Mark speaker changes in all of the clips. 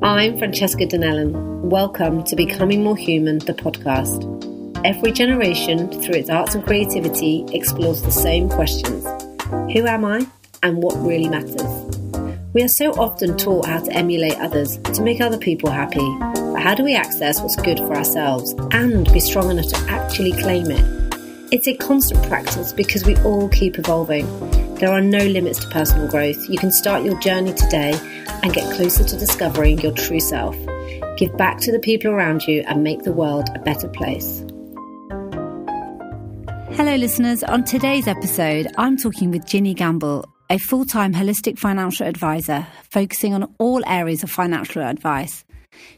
Speaker 1: I'm Francesca Donnellan. Welcome to Becoming More Human, the podcast. Every generation, through its arts and creativity, explores the same questions. Who am I, and what really matters? We are so often taught how to emulate others, to make other people happy. But how do we access what's good for ourselves and be strong enough to actually claim it? It's a constant practice because we all keep evolving. There are no limits to personal growth. You can start your journey today and get closer to discovering your true self. Give back to the people around you and make the world a better place.
Speaker 2: Hello listeners, on today's episode I'm talking with Ginny Gamble, a full-time holistic financial advisor focusing on all areas of financial advice.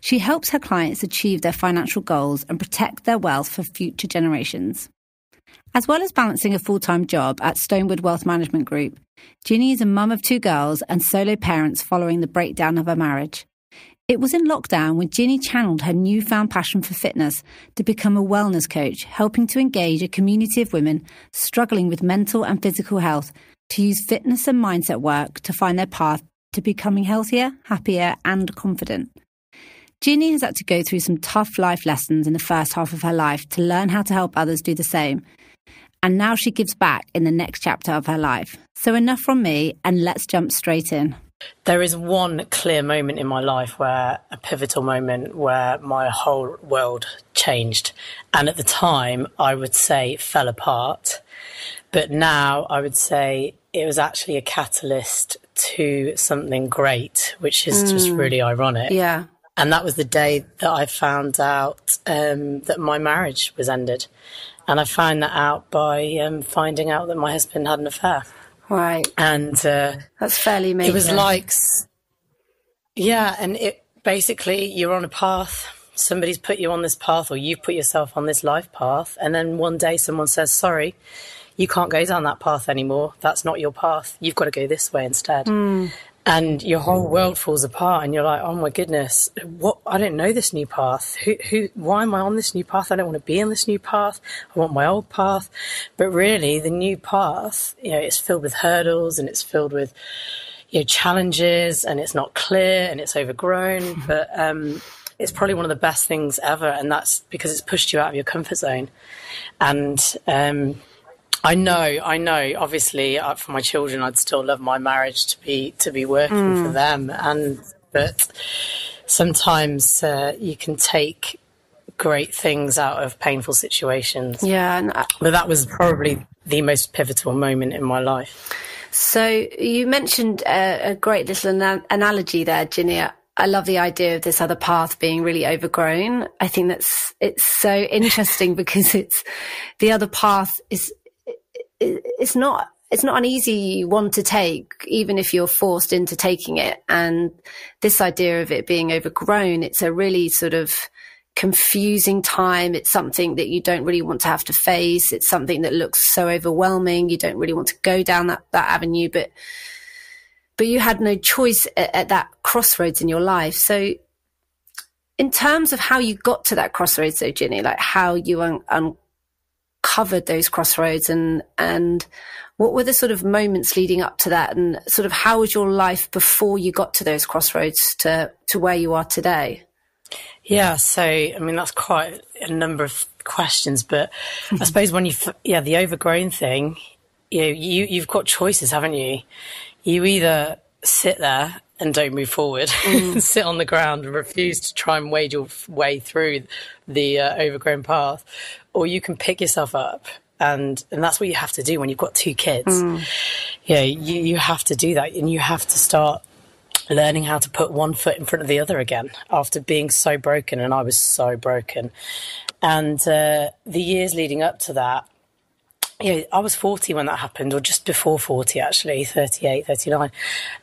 Speaker 2: She helps her clients achieve their financial goals and protect their wealth for future generations. As well as balancing a full-time job at Stonewood Wealth Management Group, Ginny is a mum of 2 girls and solo parents following the breakdown of her marriage. It was in lockdown when Ginny channeled her newfound passion for fitness to become a wellness coach, helping to engage a community of women struggling with mental and physical health to use fitness and mindset work to find their path to becoming healthier, happier and confident. Ginny has had to go through some tough life lessons in the first half of her life to learn how to help others do the same. And now she gives back in the next chapter of her life. So enough from me, and let's jump straight in.
Speaker 3: There is one clear moment in my life a pivotal moment where my whole world changed. And at the time, I would say it fell apart. But now I would say it was actually a catalyst to something great, which is just really ironic.
Speaker 2: Yeah.
Speaker 3: And that was the day that I found out that my marriage was ended. And I found that out by finding out that my husband had an affair.
Speaker 2: Right.
Speaker 3: And
Speaker 2: that's fairly major.
Speaker 3: It was like, yeah, and it basically, you're on a path. Somebody's put you on this path, or you've put yourself on this life path. And then one day someone says, sorry, you can't go down that path anymore. That's not your path. You've got to go this way instead. And your whole world falls apart, and you're like, oh my goodness, what? I don't know this new path. Why am I on this new path? I don't want to be on this new path. I want my old path. But really, the new path, it's filled with hurdles, and it's filled with, challenges, and it's not clear, and it's overgrown. But it's probably one of the best things ever, and that's because it's pushed you out of your comfort zone. And I know. Obviously, for my children, I'd still love my marriage to be working for them. But sometimes you can take great things out of painful situations.
Speaker 2: Yeah,
Speaker 3: but that was probably the most pivotal moment in my life.
Speaker 2: So you mentioned a great little analogy there, Ginny. I love the idea of this other path being really overgrown. I think it's so interesting because the other path is. It's not an easy one to take, even if you're forced into taking it. And this idea of it being overgrown, it's a really sort of confusing time. It's something that you don't really want to have to face. It's something that looks so overwhelming. You don't really want to go down that avenue, but you had no choice at that crossroads in your life. So in terms of how you got to that crossroads though, Ginny, like how you uncovered those crossroads and what were the sort of moments leading up to that, and sort of how was your life before you got to those crossroads to where you are today?
Speaker 3: Yeah, so I mean that's quite a number of questions, but I suppose when the overgrown thing, you've got choices, haven't you? You either sit there and don't move forward, sit on the ground and refuse to try and wade your way through the overgrown path, or you can pick yourself up, and that's what you have to do when you've got 2 kids. You have to do that, and you have to start learning how to put one foot in front of the other again after being so broken, and I was so broken. And the years leading up to that, I was 40 when that happened, or just before 40 actually, 38, 39,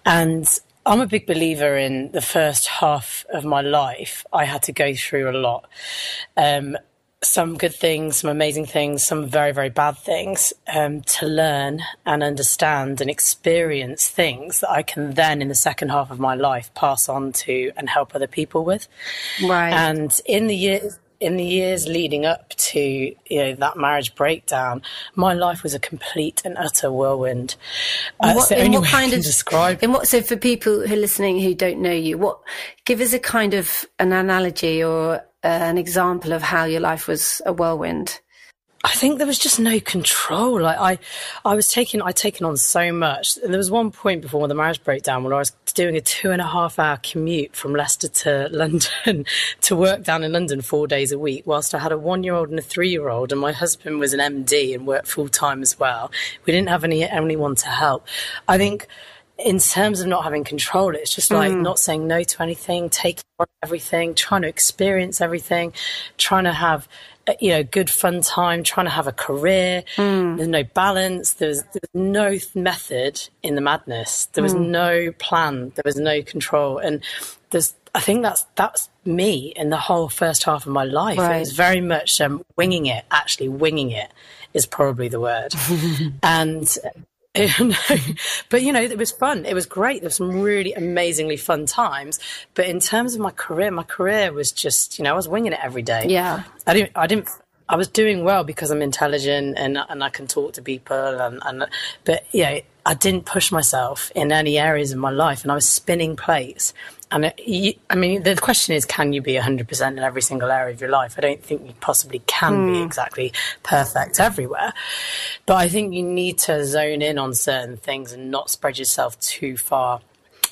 Speaker 3: and I'm a big believer in the first half of my life. I had to go through a lot. Some good things, some amazing things, some very, very bad things, to learn and understand and experience things that I can then, in the second half of my life, pass on to and help other people with.
Speaker 2: Right.
Speaker 3: And in the in the years leading up to that marriage breakdown, my life was a complete and utter whirlwind. That's the only way I can describe.
Speaker 2: So for people who are listening who don't know you, give us a kind of an analogy or an example of how your life was a whirlwind.
Speaker 3: I think there was just no control. Like I'd taken on so much. And there was one point before the marriage breakdown when I was doing a 2.5-hour commute from Leicester to London to work down in London 4 days a week, whilst I had a 1-year-old and a 3-year-old, and my husband was an MD and worked full time as well. We didn't have anyone to help. I think in terms of not having control, it's just like not saying no to anything, taking on everything, trying to experience everything, trying to have good fun time, trying to have a career. There's no balance. There's no method in the madness. There was no plan. There was no control. And I think that's me in the whole first half of my life. Right. It was very much winging it. Actually, winging it is probably the word. And but it was fun. It was great. There were some really amazingly fun times. But in terms of my career was just, I was winging it every day.
Speaker 2: Yeah.
Speaker 3: I was doing well because I'm intelligent and I can talk to people but I didn't push myself in any areas of my life, and I was spinning plates. And the question is, can you be 100% in every single area of your life? I don't think you possibly can be exactly perfect everywhere. But I think you need to zone in on certain things and not spread yourself too far,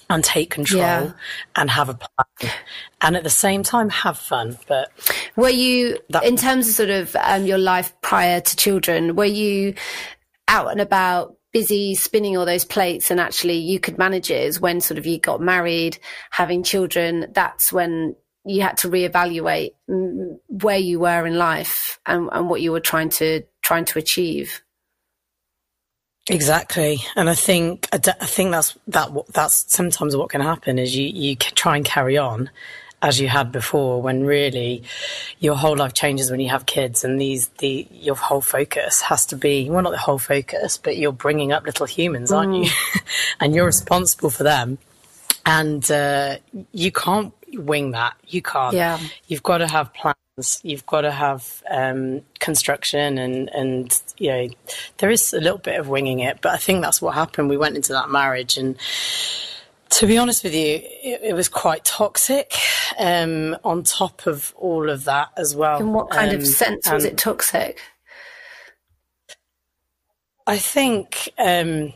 Speaker 3: and take control and have a plan. And at the same time, have fun. But
Speaker 2: were you, in terms of sort of your life prior to children, were you out and about, busy spinning all those plates, and actually you could manage it? Is when sort of you got married, having children, that's when you had to reevaluate where you were in life and what you were trying to achieve?
Speaker 3: Exactly. And I think that's sometimes what can happen is you try and carry on as you had before, when really your whole life changes when you have kids, and your whole focus has to be, well, not the whole focus, but you're bringing up little humans, aren't you? And you're responsible for them. And you can't wing that. You can't. Yeah. You've got to have plans. You've got to have construction, and there is a little bit of winging it. But I think that's what happened. We went into that marriage, and to be honest with you, it was quite toxic on top of all of that as well.
Speaker 2: In what kind of sense was it toxic?
Speaker 3: I think there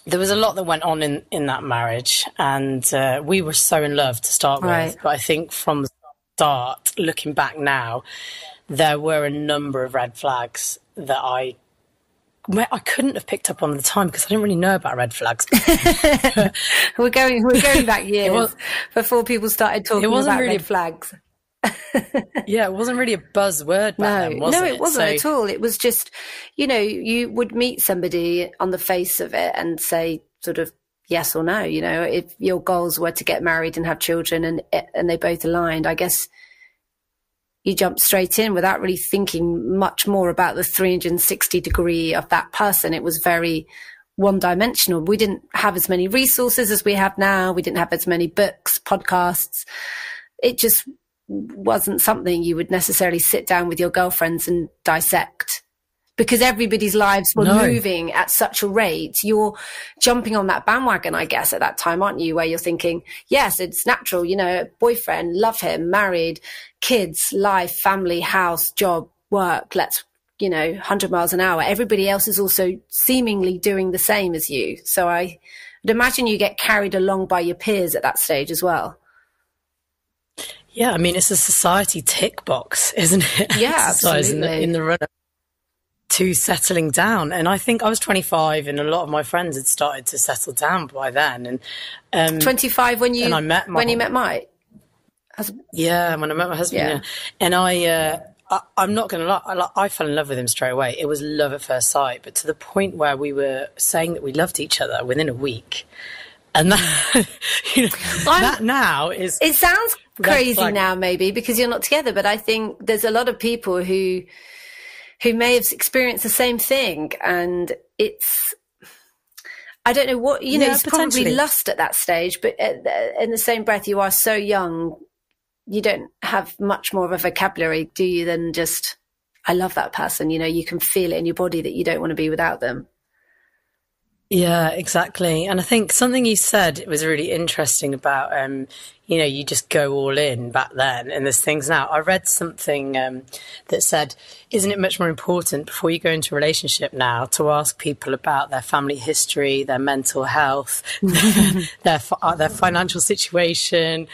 Speaker 3: was a lot that went on in that marriage, and we were so in love to start with. But I think from the start, looking back now, there were a number of red flags that I couldn't have picked up on at the time because I didn't really know about red flags.
Speaker 2: we're going back years before people started talking about red flags.
Speaker 3: Yeah, it wasn't really a buzzword back then, was it?
Speaker 2: No, it wasn't at all. It was just, you would meet somebody on the face of it and say sort of yes or no. If your goals were to get married and have children and they both aligned, I guess you jump straight in without really thinking much more about the 360 degree of that person. It was very one-dimensional. We didn't have as many resources as we have now. We didn't have as many books, podcasts. It just wasn't something you would necessarily sit down with your girlfriends and dissect, because everybody's lives were moving at such a rate. You're jumping on that bandwagon, I guess, at that time, aren't you? Where you're thinking, yes, it's natural, boyfriend, love him, married, kids, life, family, house, job, work, 100 miles an hour. Everybody else is also seemingly doing the same as you. So I would imagine you get carried along by your peers at that stage as well.
Speaker 3: Yeah, I mean, it's a society tick box, isn't it?
Speaker 2: Yeah, absolutely.
Speaker 3: In the run-up to settling down. And I think I was 25 and a lot of my friends had started to settle down by then. And
Speaker 2: 25 when you met Mike?
Speaker 3: Yeah, when I met my husband. Yeah. And I'm not going to lie, I fell in love with him straight away. It was love at first sight, but to the point where we were saying that we loved each other within a week. And that, that now is...
Speaker 2: It sounds crazy now, maybe, because you're not together, but I think there's a lot of people who may have experienced the same thing, and it's... I don't know what... it's probably lust at that stage, but in the same breath, you are so young you don't have much more of a vocabulary, do you, than just, I love that person. You know, you can feel it in your body that you don't want to be without them.
Speaker 3: Yeah, exactly. And I think something you said was really interesting about, you know, you just go all in back then and there's things now. I read something that said, isn't it much more important before you go into a relationship now to ask people about their family history, their mental health, their financial situation?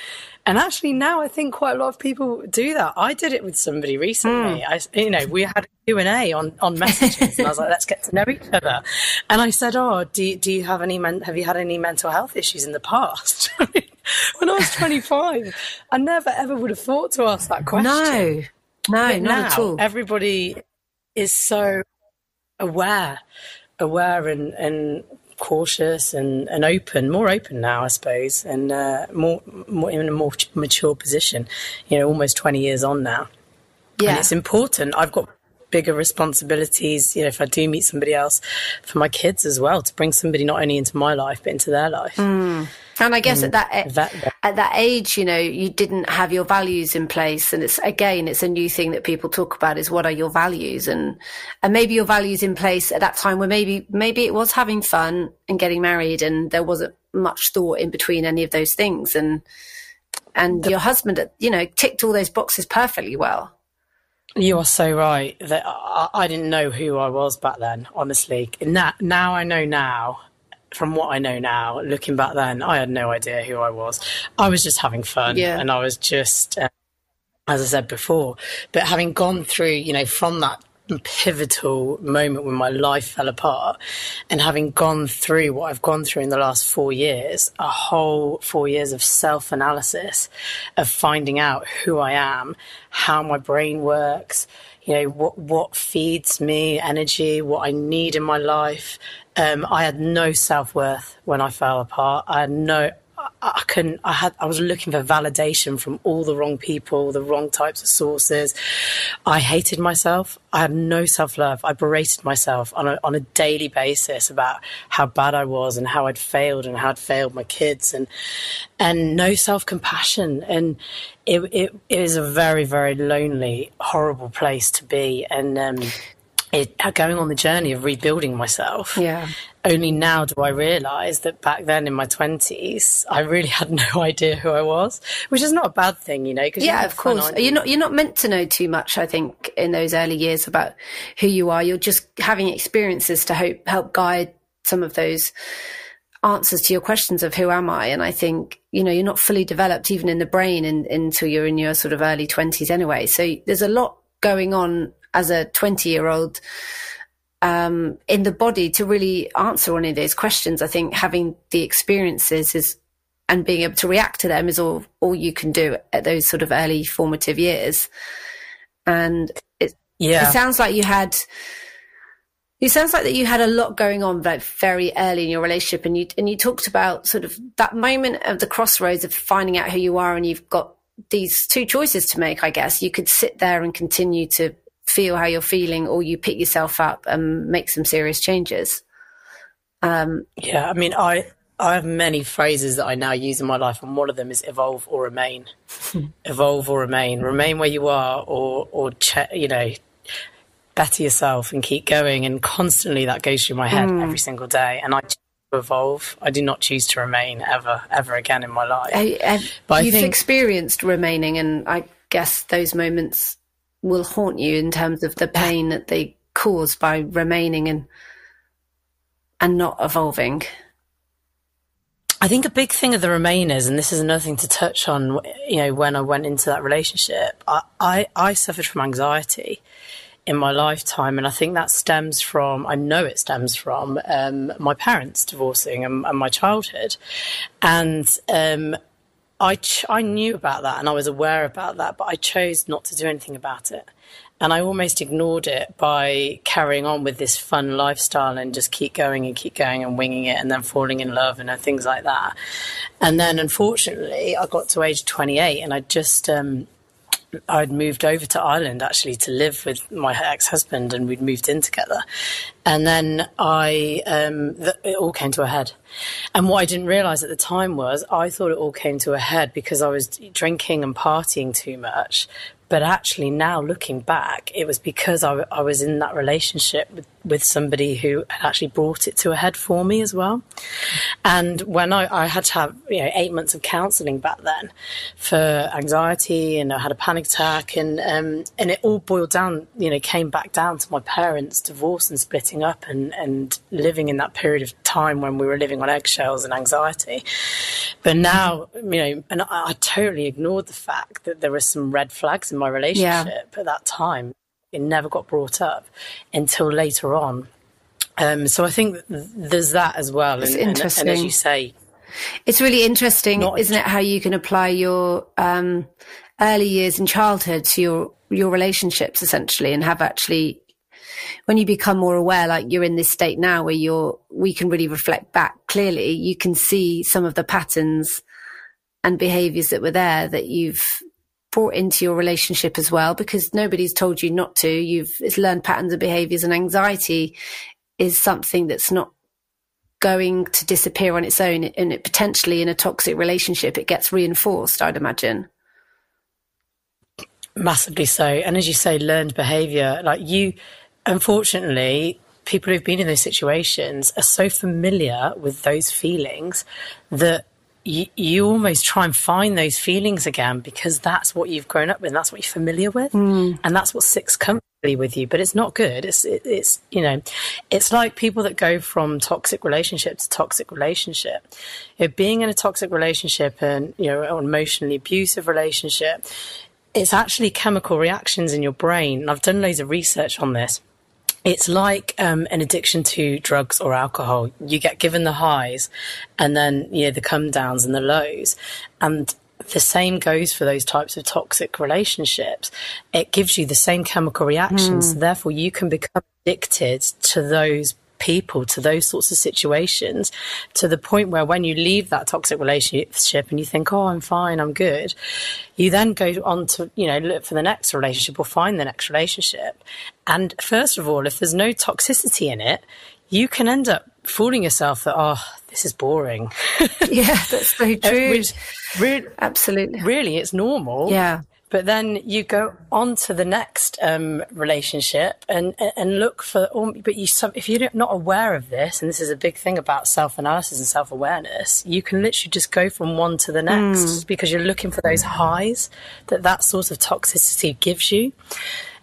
Speaker 3: And actually now I think quite a lot of people do that. I did it with somebody recently. You know, we had a Q&A on messages and I was like, let's get to know each other. And I said, oh, do you have you had any mental health issues in the past? When I was 25, I never ever would have thought to ask that question.
Speaker 2: No,
Speaker 3: but
Speaker 2: not at all.
Speaker 3: Everybody is so aware and cautious and open, more open now, I suppose, and more in a more mature position, you know, almost 20 years on now. Yeah. And it's important. I've got bigger responsibilities, you know, if I do meet somebody else, for my kids as well, to bring somebody not only into my life, but into their life.
Speaker 2: And I guess at that age, you know, you didn't have your values in place. And it's a new thing that people talk about is what are your values? And maybe your values in place at that time were maybe it was having fun and getting married and there wasn't much thought in between any of those things. And your husband, you know, ticked all those boxes perfectly well.
Speaker 3: You are so right that I didn't know who I was back then, honestly. Now I know now. From what I know now, looking back then, I had no idea who I was. I was just having fun, and I was just, as I said before, but having gone through, you know, from that pivotal moment when my life fell apart and having gone through what I've gone through in the last 4 years, a whole 4 years of self-analysis, of finding out who I am, how my brain works, you know, what feeds me energy, what I need in my life. I had no self-worth when I fell apart. I was looking for validation from all the wrong people, the wrong types of sources. I hated myself. I had no self-love. I berated myself on a daily basis about how bad I was and how I'd failed and how I'd failed my kids and no self-compassion. And it is a very, very lonely, horrible place to be. And, going on the journey of rebuilding myself. Yeah. Only now do I realise that back then in my 20s, I really had no idea who I was, which is not a bad thing, you know.
Speaker 2: Yeah, of course. You're not meant to know too much, I think, in those early years about who you are. You're just having experiences to help guide some of those answers to your questions of who am I? And I think, you know, you're not fully developed even in the brain until you're in your sort of early 20s anyway. So there's a lot going on as a 20-year-old in the body to really answer any of those questions. I think having the experiences and being able to react to them is all you can do at those sort of early formative years. And it sounds like you had a lot going on like very early in your relationship, and you talked about sort of that moment of the crossroads of finding out who you are, and you've got these two choices to make. I guess you could sit there and continue to feel how you're feeling, or you pick yourself up and make some serious changes.
Speaker 3: I mean, I have many phrases that I now use in my life, and one of them is evolve or remain. Evolve or remain. Remain where you are, or you know, better yourself and keep going. And constantly that goes through my head every single day. And I choose to evolve. I do not choose to remain ever again in my life.
Speaker 2: But you've experienced remaining, and I guess those moments will haunt you in terms of the pain that they cause by remaining and not evolving.
Speaker 3: I think a big thing of the remainers, and this is another thing to touch on, you know, when I went into that relationship, I suffered from anxiety in my lifetime, and I think that stems from my parents divorcing and my childhood. And I knew about that and I was aware about that, but I chose not to do anything about it. And I almost ignored it by carrying on with this fun lifestyle and just keep going and winging it and then falling in love and things like that. And then unfortunately I got to age 28 and I just I'd moved over to Ireland actually to live with my ex-husband, and we'd moved in together. And then it all came to a head. And what I didn't realise at the time was I thought it all came to a head because I was drinking and partying too much. But actually now looking back, it was because I was in that relationship with somebody who had actually brought it to a head for me as well. And when I had to have 8 months of counselling back then for anxiety, and I had a panic attack, and it all boiled down, came back down to my parents' divorce and splitting up and living in that period of time when we were living on eggshells and anxiety. But now, and I totally ignored the fact that there were some red flags in my relationship at that time. It never got brought up until later on. So I think there's that as well.
Speaker 2: It's
Speaker 3: and
Speaker 2: interesting.
Speaker 3: And as you say,
Speaker 2: it's really interesting, isn't it, how you can apply your early years in childhood to your relationships, essentially, and have actually, when you become more aware, like you're in this state now where we can really reflect back clearly, you can see some of the patterns and behaviours that were there that you've brought into your relationship as well, because nobody's told you not to. It's learned patterns of behaviours, and anxiety is something that's not going to disappear on its own, and it potentially in a toxic relationship it gets reinforced, I'd imagine. Massively so.
Speaker 3: And as you say, learned behaviour, unfortunately, people who've been in those situations are so familiar with those feelings that you almost try and find those feelings again, because that's what you've grown up with, that's what you're familiar with, and that's what sits comfortably with you. But it's not good. It's like people that go from toxic relationship to toxic relationship. Being in a toxic relationship and an emotionally abusive relationship, it's actually chemical reactions in your brain. And I've done loads of research on this. It's like an addiction to drugs or alcohol. You get given the highs and then, the come downs and the lows. And the same goes for those types of toxic relationships. It gives you the same chemical reactions. Therefore, you can become addicted to those people, to those sorts of situations, to the point where when you leave that toxic relationship and you think, oh, I'm fine, I'm good, you then go on to, look for the next relationship or find the next relationship. And first of all, if there's no toxicity in it, you can end up fooling yourself that, oh, this is boring.
Speaker 2: Yeah, that's so true.
Speaker 3: Absolutely. Really, it's normal.
Speaker 2: Yeah.
Speaker 3: But then you go on to the next relationship and look for, if you're not aware of this, and this is a big thing about self-analysis and self-awareness, you can literally just go from one to the next because you're looking for those highs that sort of toxicity gives you.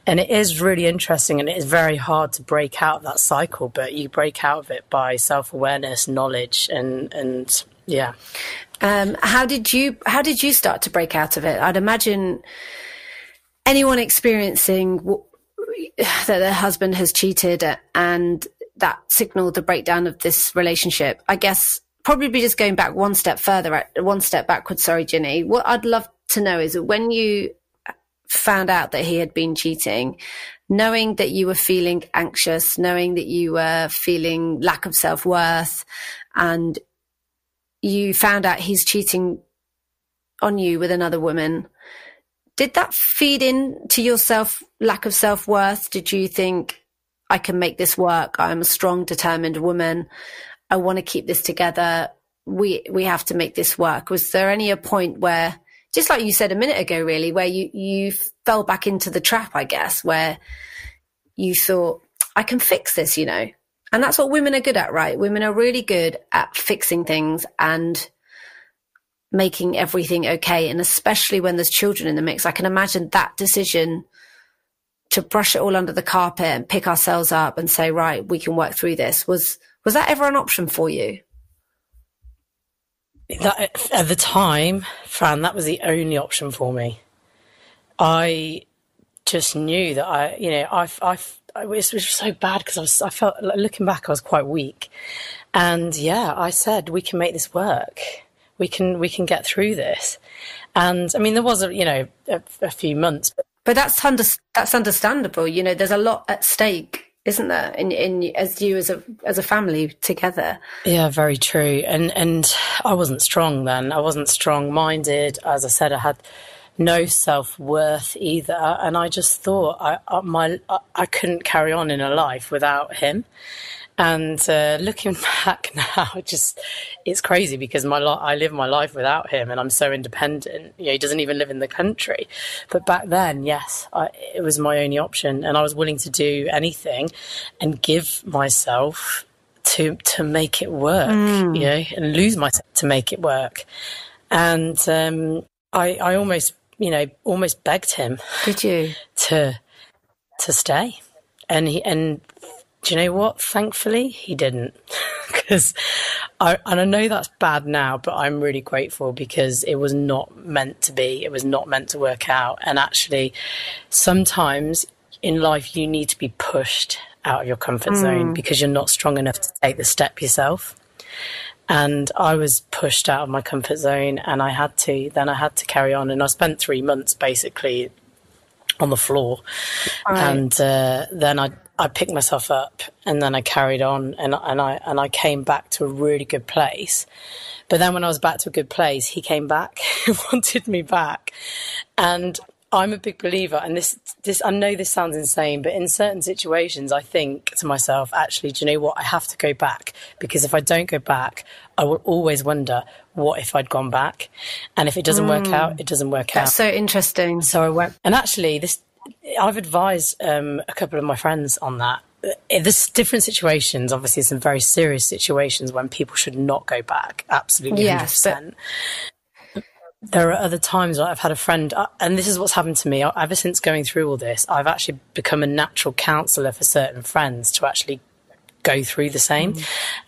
Speaker 3: And it is really interesting, and it is very hard to break out of that cycle, but you break out of it by self-awareness, knowledge, and yeah.
Speaker 2: How did you start to break out of it? I'd imagine anyone experiencing that their husband has cheated and that signaled the breakdown of this relationship, I guess probably just going back one step backwards. Sorry, Ginny. What I'd love to know is when you found out that he had been cheating, knowing that you were feeling anxious, knowing that you were feeling lack of self-worth, and you found out he's cheating on you with another woman, did that feed into your lack of self-worth? Did you think, I can make this work, I'm a strong, determined woman, I want to keep this together, we have to make this work? Was there a point where, just like you said a minute ago, really, where you fell back into the trap, I guess, where you thought, I can fix this, And that's what women are good at, right? Women are really good at fixing things and making everything okay. And especially when there's children in the mix, I can imagine that decision to brush it all under the carpet and pick ourselves up and say, right, we can work through this. Was that ever an option for you?
Speaker 3: At the time, Fran, that was the only option for me. I just knew that it was so bad because I felt, looking back, I was quite weak. And yeah, I said, we can make this work. We can get through this. And I mean, there was a few months.
Speaker 2: But that's understandable. There's a lot at stake, isn't there? In as a family together.
Speaker 3: Yeah, very true. And I wasn't strong then. I wasn't strong-minded. As I said, I had no self-worth either. And I just thought I couldn't carry on in a life without him. And looking back now, it's crazy because I live my life without him, and I'm so independent. He doesn't even live in the country. But back then, yes, it was my only option, and I was willing to do anything and give myself to make it work, and lose myself to make it work. And I almost begged him.
Speaker 2: Did you?
Speaker 3: to stay, and do you know what? Thankfully, he didn't, because I know that's bad now, but I'm really grateful because it was not meant to be. It was not meant to work out. And actually, sometimes in life, you need to be pushed out of your comfort zone because you're not strong enough to take the step yourself. And I was pushed out of my comfort zone, and I had to carry on. And I spent 3 months basically on the floor. Right. And then I picked myself up, and then I carried on, and I came back to a really good place. But then when I was back to a good place, he came back, he wanted me back. And I'm a big believer, and this I know this sounds insane, but in certain situations, I think to myself, actually, do you know what? I have to go back, because if I don't go back, I will always wonder, what if I'd gone back? And if it doesn't work out, it doesn't work out.
Speaker 2: That's so interesting.
Speaker 3: So I went, and actually, I've advised a couple of my friends on that. There's different situations, obviously, some very serious situations when people should not go back. Absolutely, 100%. There are other times where I've had a friend, and this is what's happened to me. Ever since going through all this, I've actually become a natural counsellor for certain friends to actually go through the same.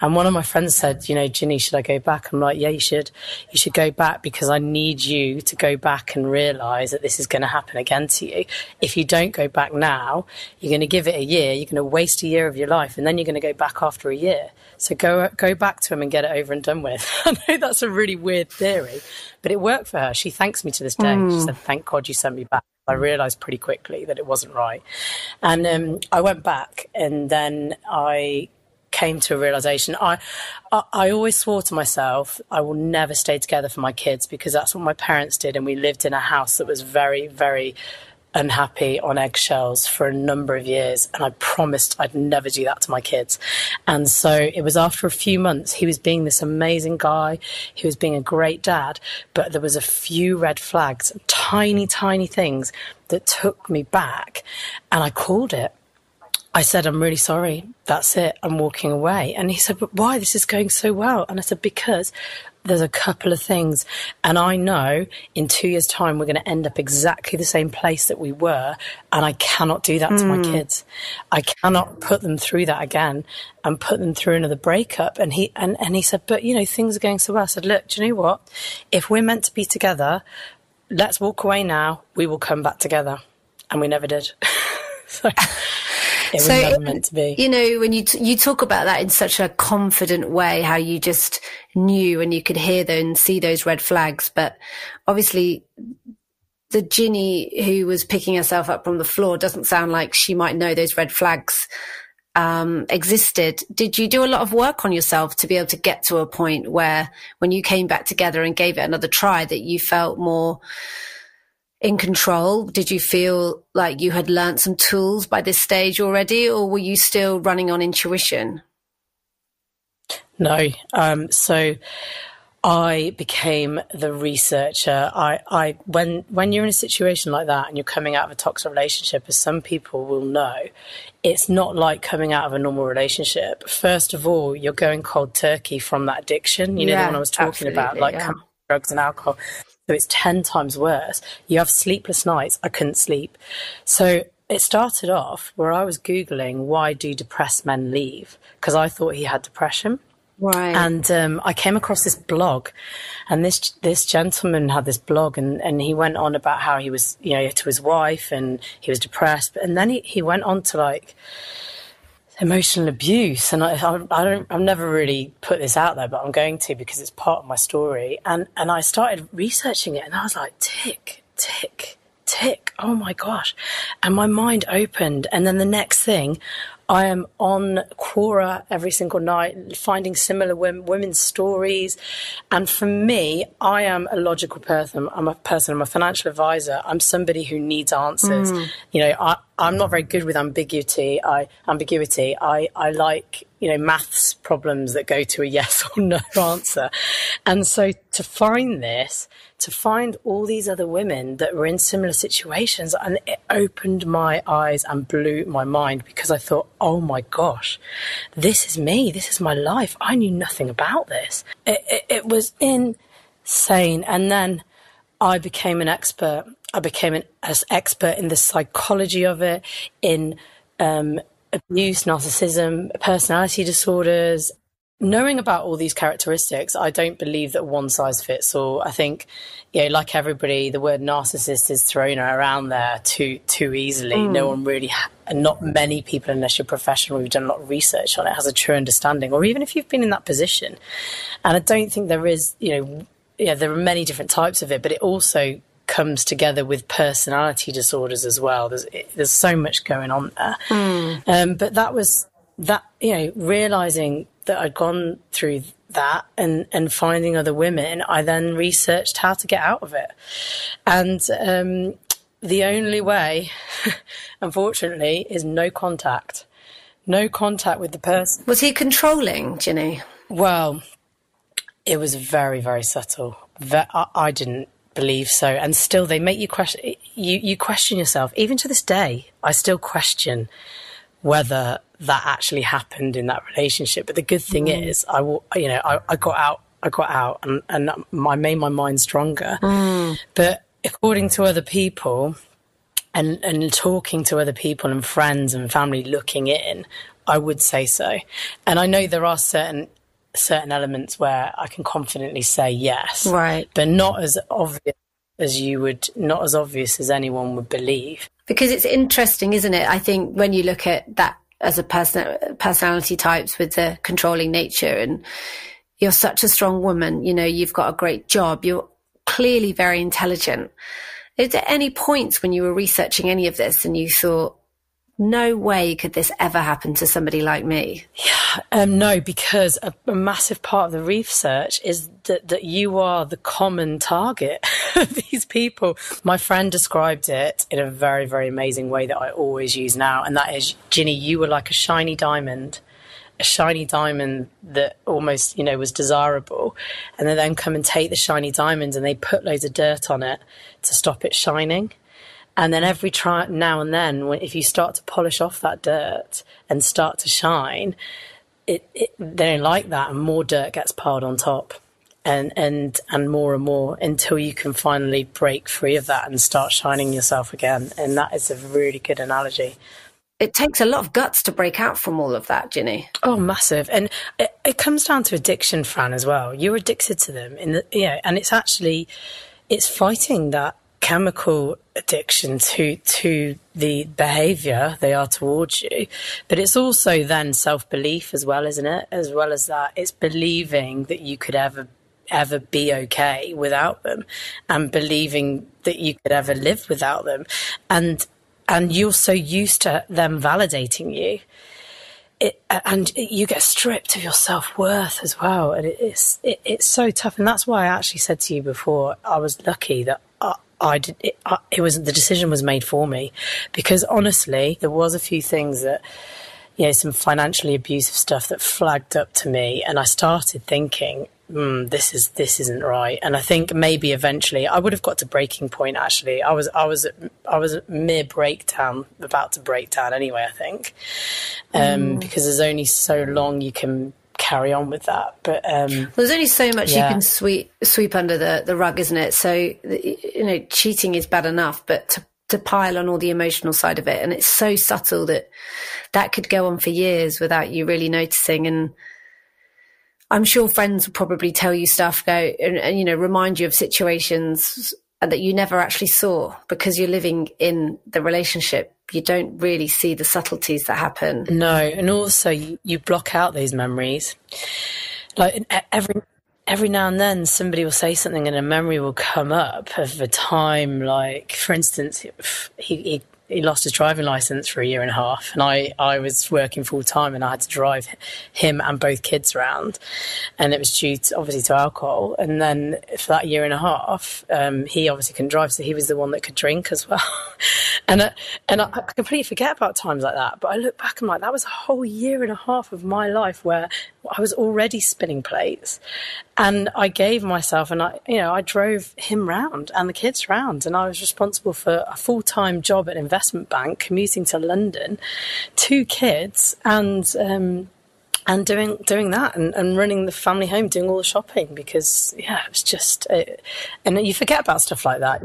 Speaker 3: And one of my friends said, Ginny, should I go back? I'm like, yeah, you should. You should go back, because I need you to go back and realise that this is going to happen again to you. If you don't go back now, you're going to give it a year, you're going to waste a year of your life, and then you're going to go back after a year. So go back to him and get it over and done with. I know that's a really weird theory, but it worked for her. She thanks me to this day. She said, thank God you sent me back. I realised pretty quickly that it wasn't right. And I went back, and then I came to a realisation. I always swore to myself, I will never stay together for my kids, because that's what my parents did. And we lived in a house that was very, very unhappy, on eggshells for a number of years, and I promised I'd never do that to my kids. And so it was after a few months, he was being this amazing guy, he was being a great dad, but there was a few red flags, tiny things that took me back, and I called it. I said, I'm really sorry, that's it, I'm walking away. And he said, but why? This is going so well. And I said, because there's a couple of things, and I know in 2 years' time we're going to end up exactly the same place that we were, and I cannot do that to my kids. I cannot put them through that again and put them through another breakup. And he said, but things are going so well. I said, look, do you know what? If we're meant to be together, let's walk away now. We will come back together. And we never did. So it was never meant to be.
Speaker 2: When you talk about that in such a confident way, how you just knew and you could hear and see those red flags. But obviously, the Ginny who was picking herself up from the floor doesn't sound like she might know those red flags existed. Did you do a lot of work on yourself to be able to get to a point where, when you came back together and gave it another try, that you felt more in control? Did you feel like you had learnt some tools by this stage already, or were you still running on intuition?
Speaker 3: No. So I became the researcher. When you're in a situation like that and you're coming out of a toxic relationship, as some people will know, it's not like coming out of a normal relationship. First of all, you're going cold turkey from that addiction. The one I was talking about, like drugs and alcohol. So it's 10 times worse. You have sleepless nights. I couldn't sleep. So it started off where I was Googling, why do depressed men leave? Because I thought he had depression.
Speaker 2: Right.
Speaker 3: And I came across this blog, and this gentleman had this blog, and he went on about how he was, to his wife, and he was depressed. And then he went on to like emotional abuse, and I've never really put this out there, but I'm going to, because it's part of my story. And I started researching it, and I was like, tick, tick, tick. Oh my gosh. And my mind opened. And then the next thing, I am on Quora every single night, finding similar women's stories. And for me, I am a logical person. I'm a financial advisor. I'm somebody who needs answers. I'm not very good with ambiguity. I like, maths problems that go to a yes or no answer. And so to find all these other women that were in similar situations, and it opened my eyes and blew my mind, because I thought, oh my gosh, this is me. This is my life. I knew nothing about this. It was insane. And then I became an expert. I became an expert in the psychology of it, in abuse, narcissism, personality disorders. Knowing about all these characteristics, I don't believe that one size fits all. I think, like everybody, the word narcissist is thrown around there too easily. No one really, and not many people, unless you're professional, who've done a lot of research on it, has a true understanding, or even if you've been in that position. And I don't think there is, there are many different types of it, but it also comes together with personality disorders as well. There's so much going on there. But that was that, realizing that I'd gone through that and finding other women, I then researched how to get out of it. And the only way, unfortunately, is no contact with the person.
Speaker 2: Was he controlling, Ginny?
Speaker 3: Well, it was very, very subtle. I didn't believe so, and still they make you question. You question yourself. Even to this day, I still question whether that actually happened in that relationship. But the good thing is, I got out, and I made my mind stronger. But according to other people, and talking to other people and friends and family looking in, I would say so. And I know there are certain elements where I can confidently say yes,
Speaker 2: right,
Speaker 3: but not as obvious as anyone would believe.
Speaker 2: Because it's interesting, isn't it? I think when you look at that as a personality types with the controlling nature, and you're such a strong woman, you've got a great job, you're clearly very intelligent. Is there any points when you were researching any of this and you thought, no way could this ever happen to somebody like me?
Speaker 3: Yeah, no, because a massive part of the research is that you are the common target of these people. My friend described it in a very, very amazing way that I always use now, and that is, Ginny, you were like a shiny diamond that almost, was desirable, and they then come and take the shiny diamonds and they put loads of dirt on it to stop it shining. And then every now and then, if you start to polish off that dirt and start to shine, they don't like that, and more dirt gets piled on top, and more until you can finally break free of that and start shining yourself again. And that is a really good analogy.
Speaker 2: It takes a lot of guts to break out from all of that, Ginny.
Speaker 3: Oh, massive. And it comes down to addiction, Fran, as well. You're addicted to them, and it's fighting that chemical addiction to the behavior they are towards you. But it's also then self-belief as well, isn't it? As well as that, it's believing that you could ever be okay without them, and believing that you could ever live without them. And you're so used to them validating you. And you get stripped of your self-worth as well. And it's so tough. And that's why I actually said to you before, I was lucky that the decision was made for me, because honestly, there was a few things that, some financially abusive stuff that flagged up to me, and I started thinking, this isn't right. And I think maybe eventually I would have got to breaking point. Actually, I was at mere breakdown, about to break down anyway, I think, because there's only so long you can carry on with that. But
Speaker 2: there's only so much you can sweep under the rug, isn't it? So cheating is bad enough, but to pile on all the emotional side of it, and it's so subtle that could go on for years without you really noticing. And I'm sure friends will probably tell you stuff, and remind you of situations that you never actually saw, because you're living in the relationship. You don't really see the subtleties that happen.
Speaker 3: No, and also you block out those memories. Like every now and then somebody will say something and a memory will come up of a time, like, for instance, he he lost his driving license for a year and a half, and I was working full time, and I had to drive him and both kids around, and it was due to, obviously, to alcohol. And then for that year and a half, he obviously couldn't drive, so he was the one that could drink as well. and I completely forget about times like that, but I look back and I'm like, that was a whole year and a half of my life where I was already spinning plates, and I gave myself, and I drove him round and the kids round, and I was responsible for a full-time job at an investment bank, commuting to London, 2 kids, and doing that, and running the family home, doing all the shopping, because it was just, and you forget about stuff like that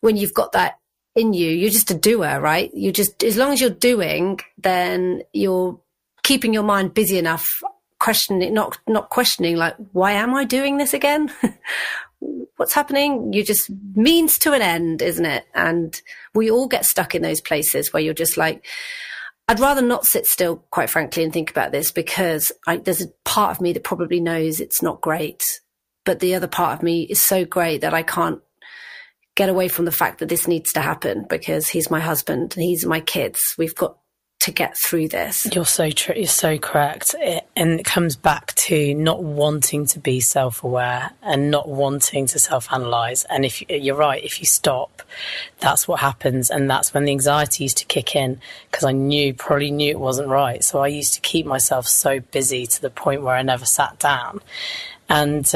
Speaker 2: when you've got that in you. You're just a doer, right? You just, as long as you're doing, then you're keeping your mind busy enough, questioning, not questioning, like, why am I doing this again? What's happening? You just, means to an end, isn't it? And we all get stuck in those places where you're just like, I'd rather not sit still, quite frankly, and think about this, because there's a part of me that probably knows it's not great, but the other part of me is so great that I can't get away from the fact that this needs to happen, because he's my husband and he's my kids. We've got to get through this.
Speaker 3: You're so true. You're so correct. And it comes back to not wanting to be self-aware and not wanting to self-analyze. And if you're right, if you stop, that's what happens. And that's when the anxiety used to kick in, because I probably knew it wasn't right. So I used to keep myself so busy to the point where I never sat down. And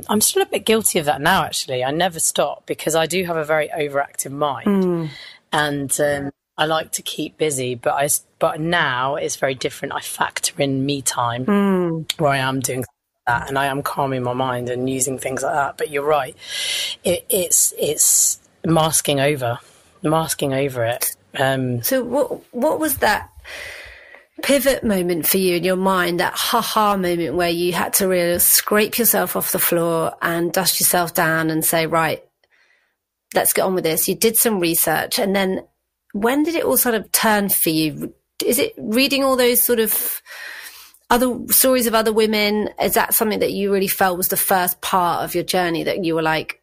Speaker 3: I'm still a bit guilty of that now, actually. I never stop, because I do have a very overactive mind. And I like to keep busy, but now it's very different. I factor in me time where I am doing that, and I am calming my mind and using things like that. But you're right, it's masking over it.
Speaker 2: So what was that pivot moment for you in your mind, that ha-ha moment where you had to really scrape yourself off the floor and dust yourself down and say, right, let's get on with this? You did some research, and then when did it all sort of turn for you? Is it reading all those sort of other stories of other women? Is that something that you really felt was the first part of your journey, that you were like,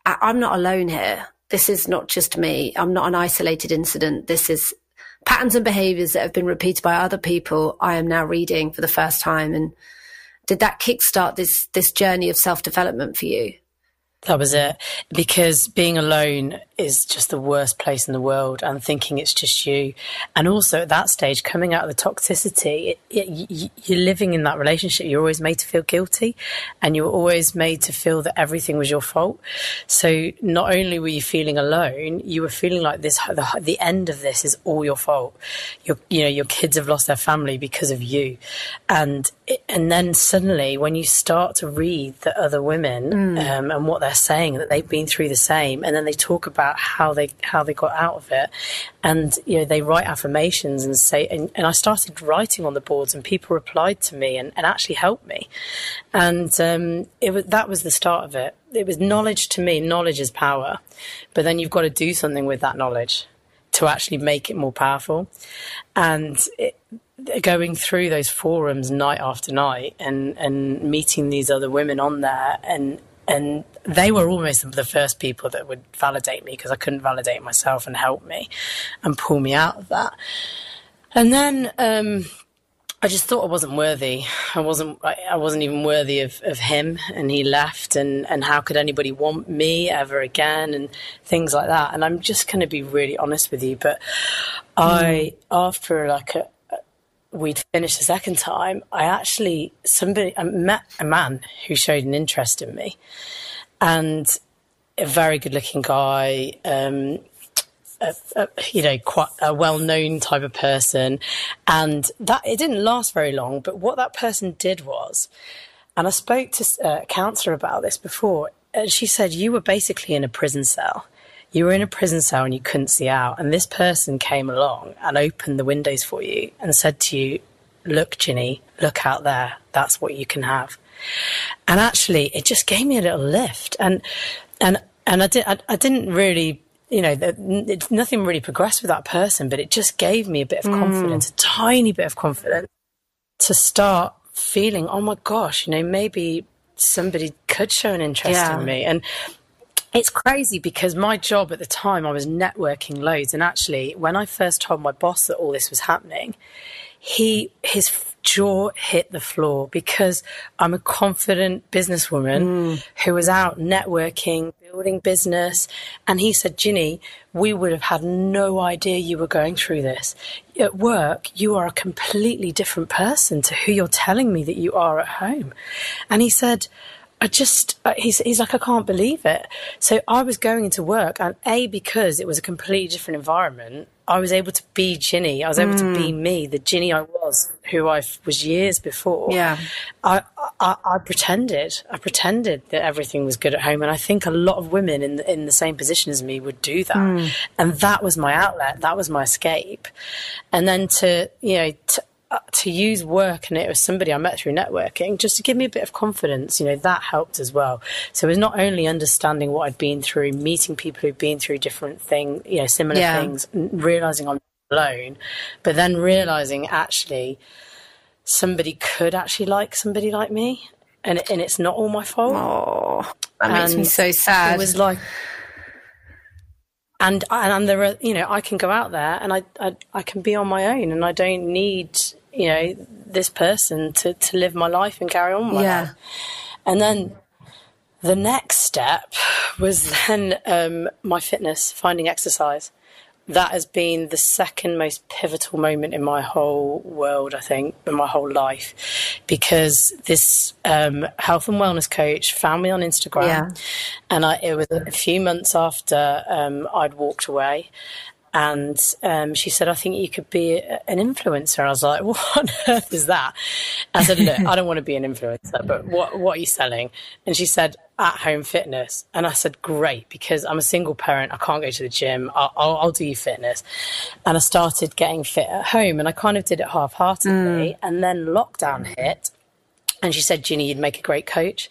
Speaker 2: I'm not alone here. This is not just me. I'm not an isolated incident. This is patterns and behaviours that have been repeated by other people. I am now reading for the first time. And did that kickstart this journey of self-development for you?
Speaker 3: That was it, because being alone is just the worst place in the world, and thinking it's just you. And also at that stage, coming out of the toxicity, you're living in that relationship. You're always made to feel guilty, and you're always made to feel that everything was your fault. So not only were you feeling alone, you were feeling like the end of this is all your fault. Your kids have lost their family because of you. And then suddenly when you start to read the other women and what they're saying, that they've been through the same, and then they talk about how they got out of it, and they write affirmations and say, and I started writing on the boards, and people replied to me and actually helped me, and that was the start of it. It was knowledge. To me, knowledge is power, but then you've got to do something with that knowledge to actually make it more powerful. And going through those forums night after night and meeting these other women on there, and they were almost the first people that would validate me, because I couldn't validate myself, and help me and pull me out of that. And then I just thought I wasn't worthy. I wasn't even worthy of him, and he left, and how could anybody want me ever again, and things like that. And I'm just going to be really honest with you, but after we'd finished the second time, I met a man who showed an interest in me, and a very good looking guy, quite a well-known type of person. And that, it didn't last very long, but what that person did was, and I spoke to a counsellor about this before, and she said, you were basically in a prison cell. You were in a prison cell and you couldn't see out. And this person came along and opened the windows for you and said to you, look, Ginny, look out there. That's what you can have. And actually, it just gave me a little lift. And I didn't really, nothing really progressed with that person, but it just gave me a bit of confidence, a tiny bit of confidence, to start feeling, oh my gosh, maybe somebody could show an interest in me. It's crazy because my job at the time, I was networking loads. And actually, when I first told my boss that all this was happening, his jaw hit the floor, because I'm a confident businesswoman who was out networking, building business. And he said, Ginny, we would have had no idea you were going through this. At work, you are a completely different person to who you're telling me that you are at home. And he said, he's like, I can't believe it. So I was going into work, and because it was a completely different environment, I was able to be Ginny. I was able to be me, the Ginny I was, who I was years before.
Speaker 2: Yeah.
Speaker 3: I pretended that everything was good at home. And I think a lot of women in the same position as me would do that. And that was my outlet. That was my escape. And then to use work, and it was somebody I met through networking, just to give me a bit of confidence, that helped as well. So it was not only understanding what I'd been through, meeting people who'd been through different things, similar things, realising I'm not alone, but then realising actually somebody could actually like somebody like me, and it's not all my fault.
Speaker 2: Oh, that makes me so sad.
Speaker 3: It was like... And there are, I can go out there and I can be on my own, and I don't need, this person to live my life and carry on with life. And then the next step was then my fitness, finding exercise. That has been the second most pivotal moment in my whole world, I think, in my whole life, because this health and wellness coach found me on Instagram, and it was a few months after I'd walked away, and she said, I think you could be an influencer. And I was like, what on earth is that? I said, look, I don't want to be an influencer, but what are you selling? And she said, at-home fitness. And I said, great, because I'm a single parent. I can't go to the gym. I'll do you fitness. And I started getting fit at home, and I kind of did it half-heartedly. And then lockdown hit, and she said, Ginny, you'd make a great coach.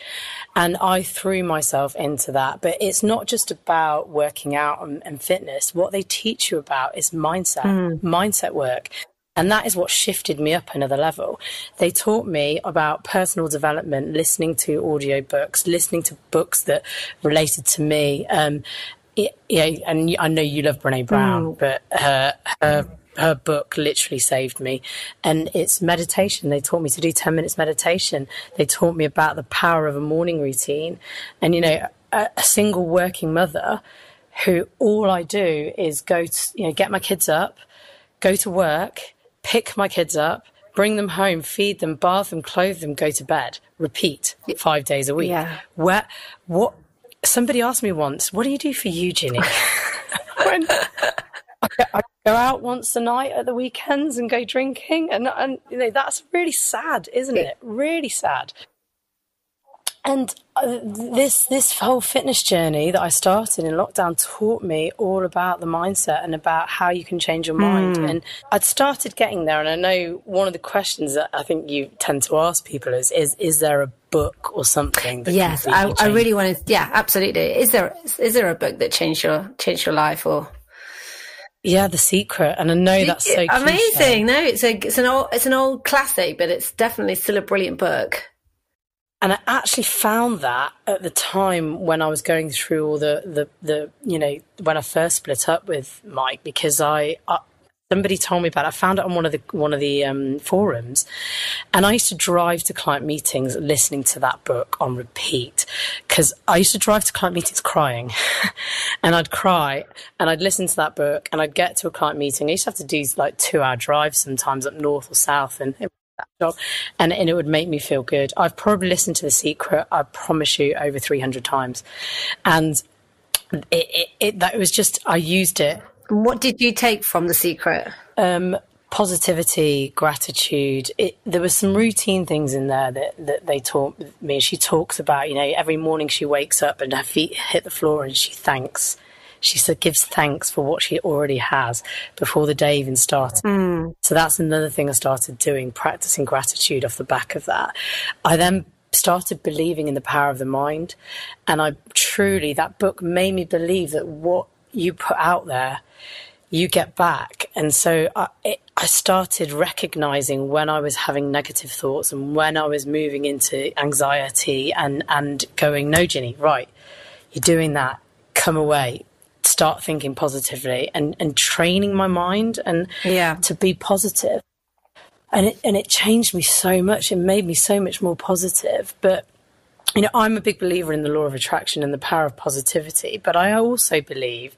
Speaker 3: And I threw myself into that. But it's not just about working out and fitness. What they teach you about is mindset work. And that is what shifted me up another level. They taught me about personal development, listening to audiobooks, listening to books that related to me. And I know you love Brené Brown, but her book literally saved me. And it's meditation. They taught me to do 10 minutes meditation. They taught me about the power of a morning routine. And, a single working mother who all I do is go to, get my kids up, go to work, pick my kids up, bring them home, feed them, bath them, clothe them, go to bed, repeat 5 days a week. Yeah. What? Somebody asked me once, what do you do for you, Ginny? I go out once a night at the weekends and go drinking, and that's really sad, isn't it? Really sad. And this whole fitness journey that I started in lockdown taught me all about the mindset and about how you can change your mind. And I'd started getting there, and I know one of the questions that I think you tend to ask people is there a book or something that
Speaker 2: yes, I really wanted, absolutely. Is there a book that changed your life? Or
Speaker 3: yeah, The Secret. And I know that's so
Speaker 2: amazing. No, it's an old classic, but it's definitely still a brilliant book.
Speaker 3: And I actually found that at the time when I was going through all the when I first split up with Mike, because somebody told me about it. I found it on one of the forums, and I used to drive to client meetings listening to that book on repeat, because I used to drive to client meetings crying, and I'd cry and I'd listen to that book, and I'd get to a client meeting. I used to have to do like 2-hour drives sometimes up north or south, and it would make me feel good. I've probably listened to The Secret, I promise you, over 300 times, and it was just, I used it.
Speaker 2: What did you take from The Secret?
Speaker 3: Positivity, gratitude. There were some routine things in there that they taught me. She talks about, every morning she wakes up and her feet hit the floor and she thanks. She gives thanks for what she already has before the day even started. So that's another thing I started doing, practicing gratitude off the back of that. I then started believing in the power of the mind. And that book made me believe that what you put out there, you get back. And so I started recognizing when I was having negative thoughts and when I was moving into anxiety and going, no, Ginny, right, you're doing that. come away, start thinking positively and training my mind and to be positive. And it changed me so much. It made me so much more positive. But, you know, I'm a big believer in the law of attraction and the power of positivity. But I also believe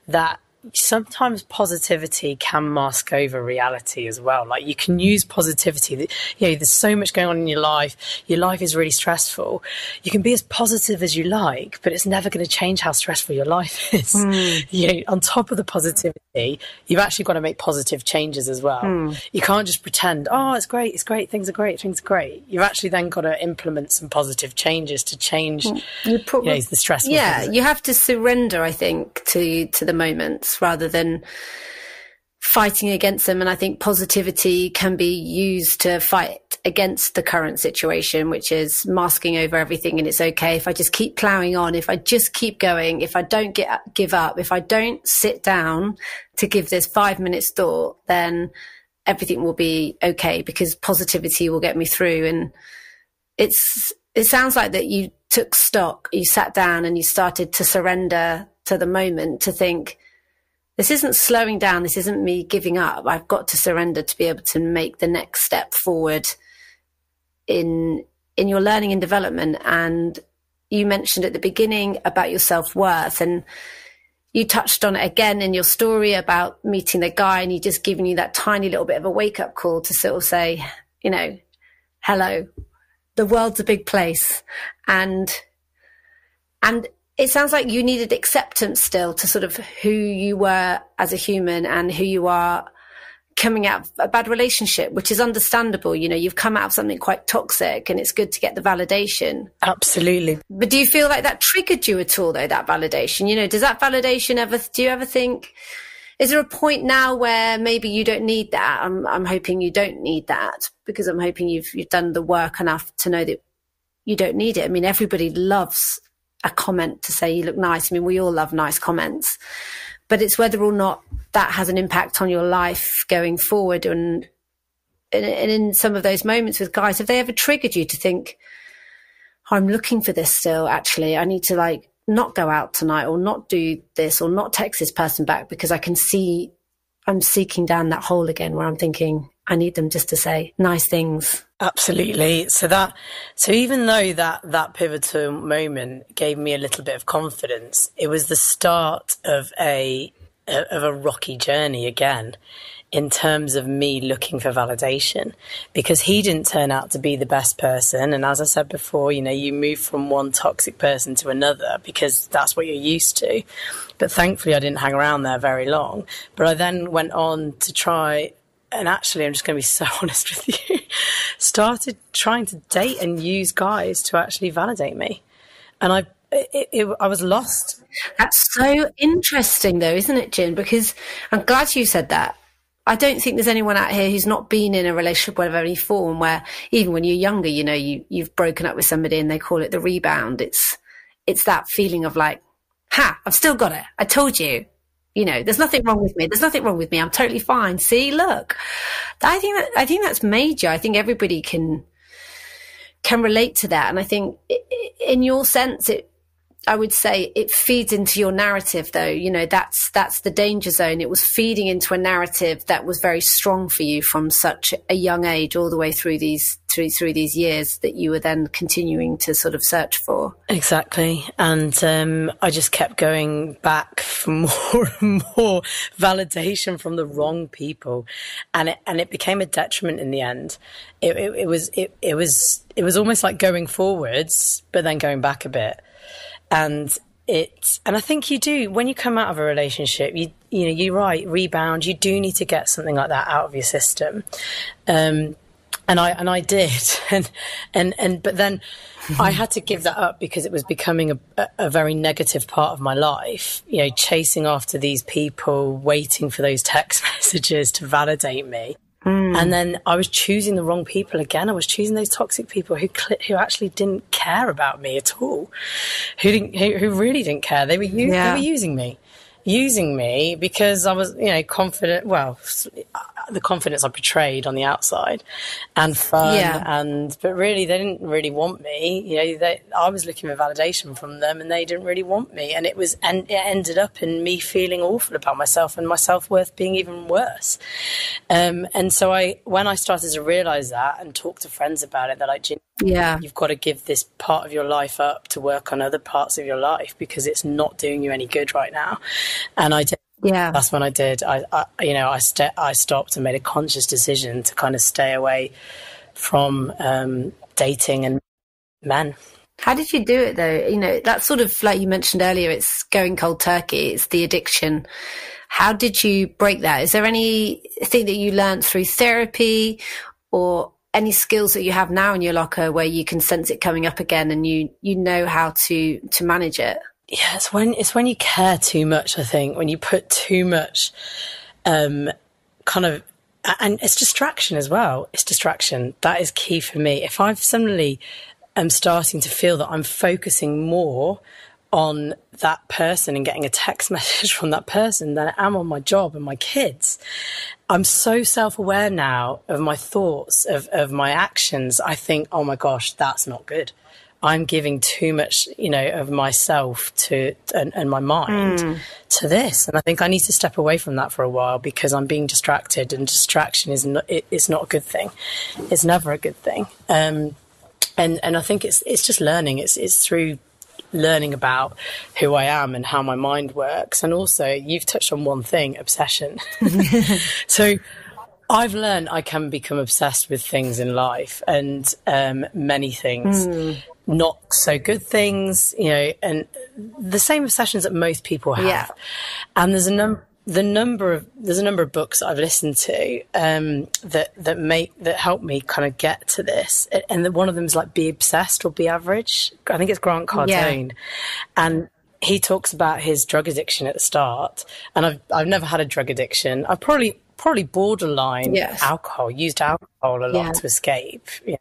Speaker 3: that sometimes positivity can mask over reality as well. Like, you can use positivity. You know, there's so much going on in your life. Your life is really stressful. You can be as positive as you like, but it's never going to change how stressful your life is. You know, on top of the positivity, you've actually got to make positive changes as well. You can't just pretend, oh, it's great, things are great. You've actually then got to implement some positive changes to change the stress.
Speaker 2: Yeah, you have to surrender, I think, to the moments, rather than fighting against them. And I think positivity can be used to fight against the current situation, which is masking over everything. And it's okay if I just keep plowing on, if I just keep going, if I don't give up, if I don't sit down to give this 5 minutes thought, then everything will be okay, because positivity will get me through. And it sounds like that you took stock, you sat down and you started to surrender to the moment, to think, this isn't slowing down. This isn't me giving up. I've got to surrender to be able to make the next step forward in your learning and development. And you mentioned at the beginning about your self-worth, and you touched on it again in your story about meeting the guy, and he just giving you that tiny little bit of a wake-up call to sort of say, you know, hello, the world's a big place. And it sounds like you needed acceptance still to sort of who you were as a human and who you are coming out of a bad relationship, which is understandable. You know, you've come out of something quite toxic, and it's good to get the validation.
Speaker 3: Absolutely.
Speaker 2: But do you feel like that triggered you at all, though, that validation? You know, does that validation do you ever think, is there a point now where maybe you don't need that? I'm hoping you don't need that, because I'm hoping you've done the work enough to know that you don't need it. I mean, everybody loves a comment to say you look nice. I mean, we all love nice comments, but it's whether or not that has an impact on your life going forward. And in some of those moments with guys, have they ever triggered you to think, I'm looking for this still, actually, I need to like not go out tonight, or not do this, or not text this person back, because I can see I'm seeking down that hole again where I'm thinking, I need them just to say nice things.
Speaker 3: Absolutely. So even though that pivotal moment gave me a little bit of confidence, it was the start of a rocky journey again, in terms of me looking for validation, because he didn't turn out to be the best person. And as I said before, you know, you move from one toxic person to another because that's what you're used to. But thankfully I didn't hang around there very long. But I then went on to try, and actually, I'm just going to be so honest with you, started trying to date and use guys to actually validate me. And I was lost.
Speaker 2: That's so interesting, though, isn't it, Gin? Because I'm glad you said that. I don't think there's anyone out here who's not been in a relationship of any form where, even when you're younger, you know, you've broken up with somebody and they call it the rebound. It's that feeling of like, ha, I've still got it. I told you. You know, there's nothing wrong with me. There's nothing wrong with me. I'm totally fine. See, look, I think that's major. I think everybody can relate to that. And I think in your sense, I would say it feeds into your narrative, though. You know, that's the danger zone. It was feeding into a narrative that was very strong for you from such a young age, all the way through these years that you were then continuing to sort of search for.
Speaker 3: Exactly. And I just kept going back for more and more validation from the wrong people, and it became a detriment in the end. It was almost like going forwards, but then going back a bit. And I think you do, when you come out of a relationship, you know, you're right, rebound, you do need to get something like that out of your system. And I did. But then I had to give that up because it was becoming a very negative part of my life, you know, chasing after these people, waiting for those text messages to validate me. And then I was choosing the wrong people again. I was choosing those toxic people who actually didn't care about me at all, who really didn't care. They were using me because I was, you know, confident. Well, the confidence I portrayed on the outside, and fun, but really they didn't really want me. You know, I was looking for validation from them, and they didn't really want me, and it ended up in me feeling awful about myself and my self-worth being even worse. And so when I started to realise that and talk to friends about it, they're like, Ginny, you've got to give this part of your life up to work on other parts of your life because it's not doing you any good right now. And I did.
Speaker 2: Yeah,
Speaker 3: that's when I did. I stopped and made a conscious decision to kind of stay away from dating and men.
Speaker 2: How did you do it though? You know, that's sort of like you mentioned earlier, it's going cold turkey, it's the addiction. How did you break that? Is there anything that you learned through therapy or any skills that you have now in your locker where you can sense it coming up again and you know how to manage it?
Speaker 3: Yeah, it's when you care too much, I think, when you put too much kind of, and it's distraction as well. It's distraction. That is key for me. If I've suddenly am starting to feel that I'm focusing more on that person and getting a text message from that person than I am on my job and my kids, I'm so self-aware now of my thoughts, of my actions. I think, oh my gosh, that's not good. I'm giving too much, of myself and my mind to this. And I think I need to step away from that for a while because I'm being distracted, and distraction is not a good thing. It's never a good thing. And I think it's just learning. It's through learning about who I am and how my mind works. And also you've touched on one thing, obsession. So I've learned I can become obsessed with things in life, and many things. Not so good things, and the same obsessions that most people have. Yeah. And there's a number of books that I've listened to that help me kind of get to this. And one of them is like Be Obsessed or Be Average. I think it's Grant Cardone. Yeah. And he talks about his drug addiction at the start. And I've never had a drug addiction. I've probably borderline alcohol, used alcohol a lot to escape. Yeah.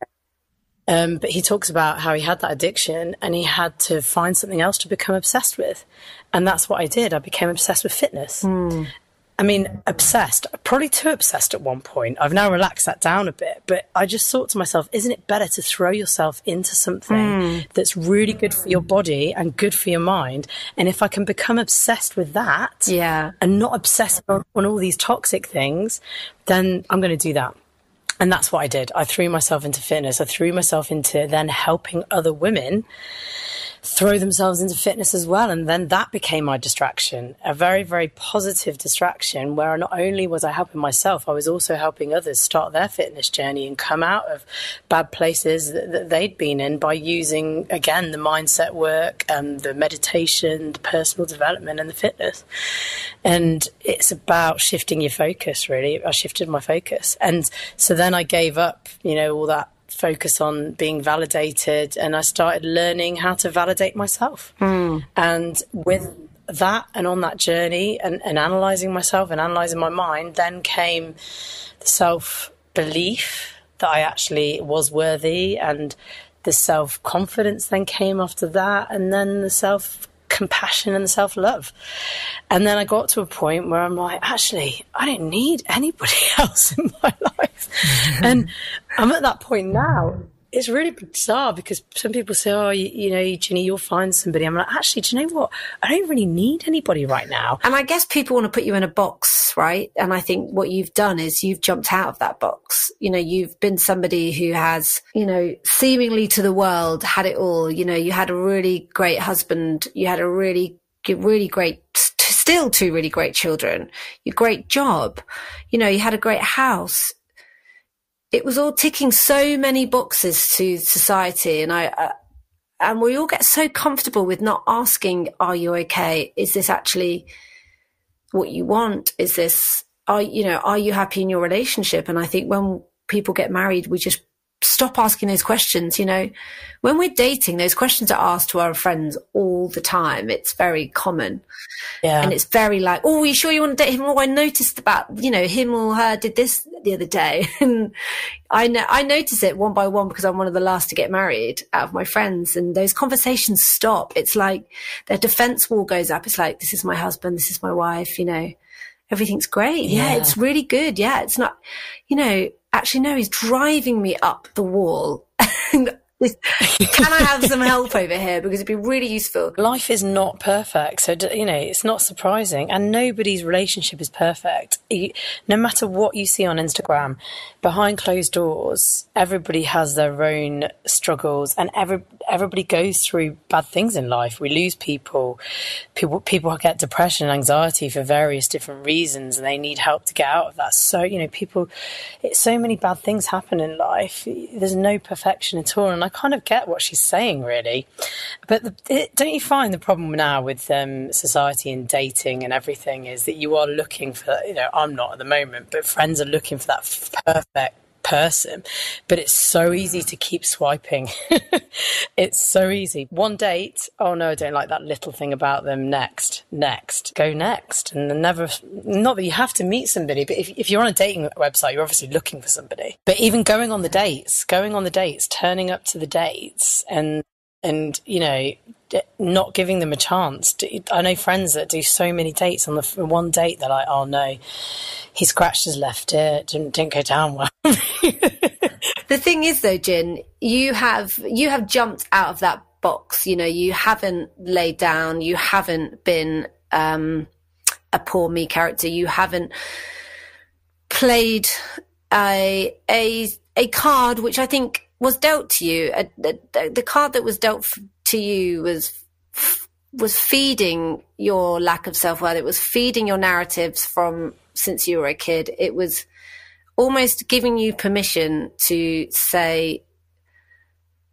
Speaker 3: But he talks about how he had that addiction and he had to find something else to become obsessed with. And that's what I did. I became obsessed with fitness. I mean, obsessed, probably too obsessed at one point. I've now relaxed that down a bit. But I just thought to myself, isn't it better to throw yourself into something that's really good for your body and good for your mind? And if I can become obsessed with that and not obsessed on all these toxic things, then I'm going to do that. And that's what I did. I threw myself into fitness. I threw myself into then helping other women throw themselves into fitness as well. And then that became my distraction, a very, very positive distraction where not only was I helping myself, I was also helping others start their fitness journey and come out of bad places that they'd been in by using, again, the mindset work, the meditation, the personal development and the fitness. And it's about shifting your focus, really. I shifted my focus. And so then I gave up, all that focus on being validated, and I started learning how to validate myself. And with that and on that journey and analysing myself and analysing my mind, then came the self-belief that I actually was worthy, and the self-confidence then came after that, and then the self-compassion and the self-love. And then I got to a point where I'm like, actually, I don't need anybody else in my life. And I'm at that point now. It's really bizarre because some people say, oh, Ginny, you'll find somebody. I'm like, actually, do you know what? I don't really need anybody right now.
Speaker 2: And I guess people want to put you in a box, right? And I think what you've done is you've jumped out of that box. You've been somebody who has, seemingly to the world had it all. You had a really great husband. You had a really great, still two really great children, your great job. You had a great house. It was all ticking so many boxes to society. And we all get so comfortable with not asking, are you okay? Is this actually what you want? Is this, are you happy in your relationship? And I think when people get married, we just stop asking those questions. When we're dating, those questions are asked to our friends all the time. It's very common. Yeah. And it's very like, oh, are you sure you want to date him? Oh, I noticed about, him or her did this the other day. And I notice it one by one because I'm one of the last to get married out of my friends. And those conversations stop. It's like their defense wall goes up. It's like, this is my husband. This is my wife. everything's great. Yeah, it's really good. Yeah, it's not, actually, no, he's driving me up the wall. Can I have some help over here? Because it'd be really useful.
Speaker 3: Life is not perfect. So, it's not surprising. And nobody's relationship is perfect. No matter what you see on Instagram, behind closed doors, everybody has their own struggles, and everybody goes through bad things in life. We lose people. People get depression and anxiety for various different reasons, and they need help to get out of that. So, so many bad things happen in life. There's no perfection at all. And I kind of get what she's saying, really. But don't you find the problem now with society and dating and everything is that you are looking for, I'm not at the moment, but friends are looking for that perfect person. But it's so easy to keep swiping. It's so easy. One date, oh no, I don't like that little thing about them. Next, go next. And never, not that you have to meet somebody, but if you're on a dating website, you're obviously looking for somebody. But even going on the dates, turning up to the dates and not giving them a chance. I know friends that do so many dates. On the one date, they're like, "Oh no, he scratched his left ear. Didn't go down well."
Speaker 2: The thing is, though, Gin, you have jumped out of that box. You haven't laid down. You haven't been a poor me character. You haven't played a card which I think was dealt to you. The card that was dealt to you was feeding your lack of self-worth. It was feeding your narratives from since you were a kid. It was almost giving you permission to say,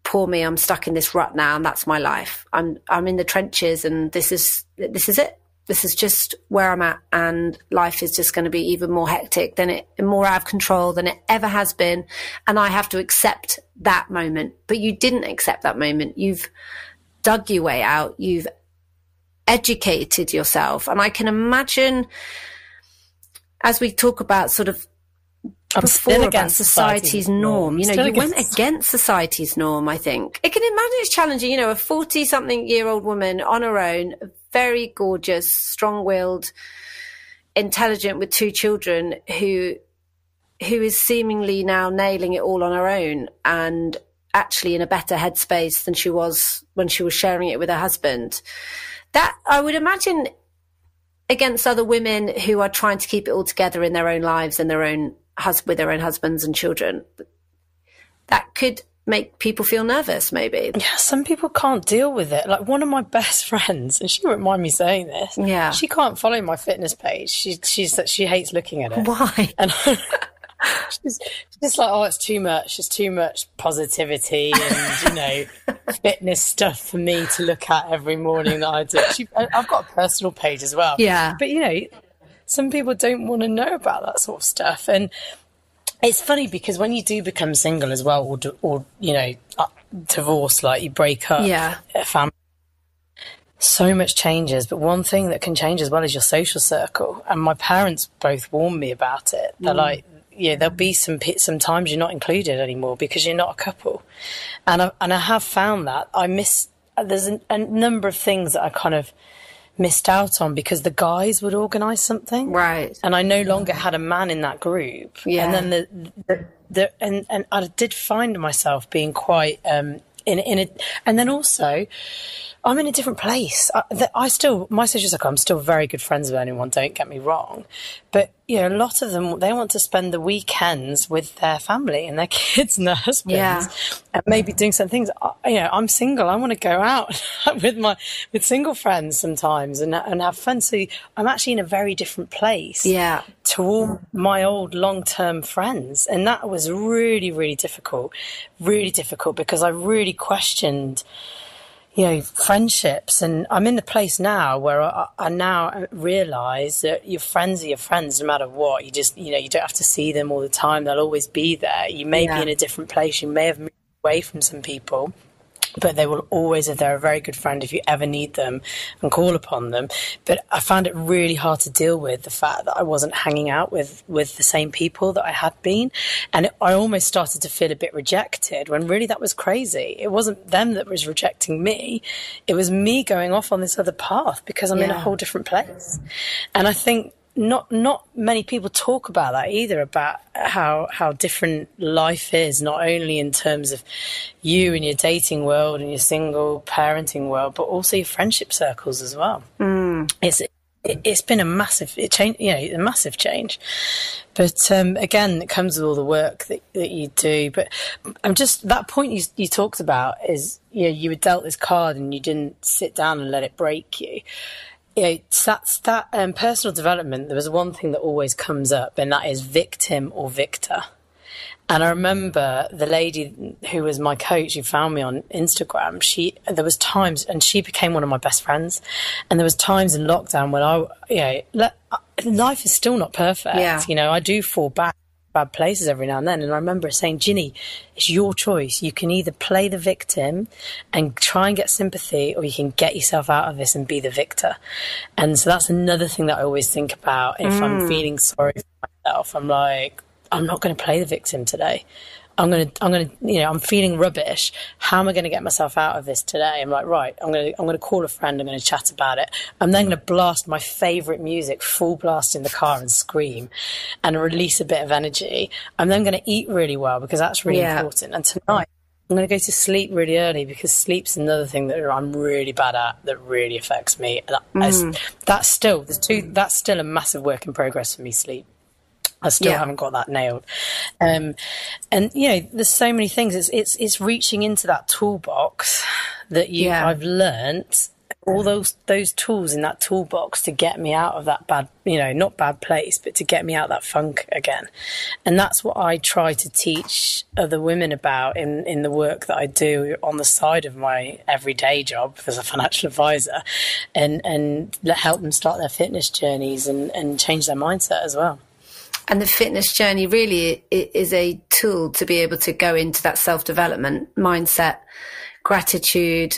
Speaker 2: poor me, I'm stuck in this rut now, and that's my life. I'm in the trenches, and this is it. This is just where I'm at, and life is just going to be even more hectic more out of control than it ever has been. And I have to accept that moment. But you didn't accept that moment. You've dug your way out. You've educated yourself. And I can imagine, as we talk about sort of before about society's norm, you went against society's norm, I think. I can imagine it's challenging, a 40-something-year-old woman on her own, very gorgeous, strong-willed, intelligent, with 2 children, who is seemingly now nailing it all on her own and actually in a better headspace than she was when she was sharing it with her husband. That, I would imagine, against other women who are trying to keep it all together in their own lives and with their own husbands and children, that could make people feel nervous, maybe.
Speaker 3: Yeah, some people can't deal with it. Like one of my best friends, and she won't mind me saying this. Yeah, she can't follow my fitness page. She hates looking at it.
Speaker 2: Why?
Speaker 3: And she's just like, oh, it's too much. It's too much positivity and fitness stuff for me to look at every morning that I do. I've got a personal page as well.
Speaker 2: Yeah,
Speaker 3: but some people don't want to know about that sort of stuff. And it's funny because when you do become single as well, or divorce, like you break up, a family, so much changes. But one thing that can change as well is your social circle. And my parents both warned me about it. They're like, there'll be some times you're not included anymore because you're not a couple. And I have found that there's a number of things that I kind of missed out on because the guys would organise something,
Speaker 2: right?
Speaker 3: And I no longer had a man in that group. Yeah. And then and I did find myself being quite in a, and then also I'm in a different place. My social circle, I'm still very good friends with anyone, don't get me wrong. But, a lot of them, they want to spend the weekends with their family and their kids and their husbands and maybe doing some things. I'm single. I want to go out with single friends sometimes and have fun. So I'm actually in a very different place to all my old long-term friends. And that was really, really difficult because I really questioned friendships. And I'm in the place now where I now realise that your friends are your friends no matter what. You just, you don't have to see them all the time. They'll always be there. You may be in a different place. You may have moved away from some people, but they will always, if they're a very good friend, if you ever need them and call upon them. But I found it really hard to deal with the fact that I wasn't hanging out with the same people that I had been. And I almost started to feel a bit rejected when really that was crazy. It wasn't them that was rejecting me. It was me going off on this other path because I'm in a whole different place. And I think not many people talk about that either, about how different life is, not only in terms of you and your dating world and your single parenting world, but also your friendship circles as well. It's been a massive change, a massive change. But again, it comes with all the work that you do. But I'm just, that point you talked about is, you were dealt this card and you didn't sit down and let it break you. That's that personal development. There was one thing that always comes up, and that is victim or victor. And I remember the lady who was my coach, who found me on Instagram, there was times, and she became one of my best friends. And there was times in lockdown when life is still not perfect. Yeah. I do fall back bad places every now and then. And I remember saying, Ginny, it's your choice. You can either play the victim and try and get sympathy, or you can get yourself out of this and be the victor. And so that's another thing that I always think about. If I'm feeling sorry for myself, I'm like, I'm not going to play the victim today. I'm feeling rubbish. How am I going to get myself out of this today? I'm like, right, I'm going to call a friend. I'm going to chat about it. I'm then going to blast my favourite music, full blast in the car, and scream and release a bit of energy. I'm then going to eat really well, because that's really important. And tonight, I'm going to go to sleep really early, because sleep's another thing that I'm really bad at, that really affects me. That's still a massive work in progress for me, sleep. I still haven't got that nailed. And there's so many things. It's reaching into that toolbox that I've learnt, all those tools in that toolbox to get me out of that bad, not bad place, but to get me out of that funk again. And that's what I try to teach other women about in the work that I do on the side of my everyday job as a financial advisor, and help them start their fitness journeys and change their mindset as well.
Speaker 2: And the fitness journey really is a tool to be able to go into that self-development mindset, gratitude,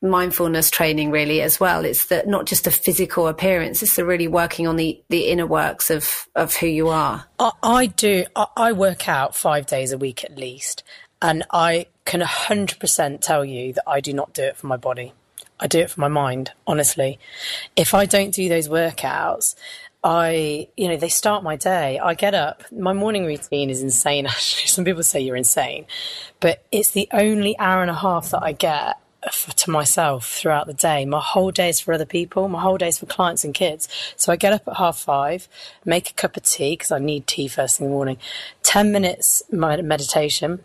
Speaker 2: mindfulness training really as well. It's not just a physical appearance, it's the really working on the inner works of who you are.
Speaker 3: I work out 5 days a week at least. And I can 100% tell you that I do not do it for my body. I do it for my mind, honestly. If I don't do those workouts, they start my day. I get up. My morning routine is insane, actually. Some people say you're insane, but it's the only hour and a half that I get to myself throughout the day. My whole day is for other people. My whole day is for clients and kids. So I get up at 5:30, make a cup of tea, because I need tea first thing in the morning, 10 minutes meditation,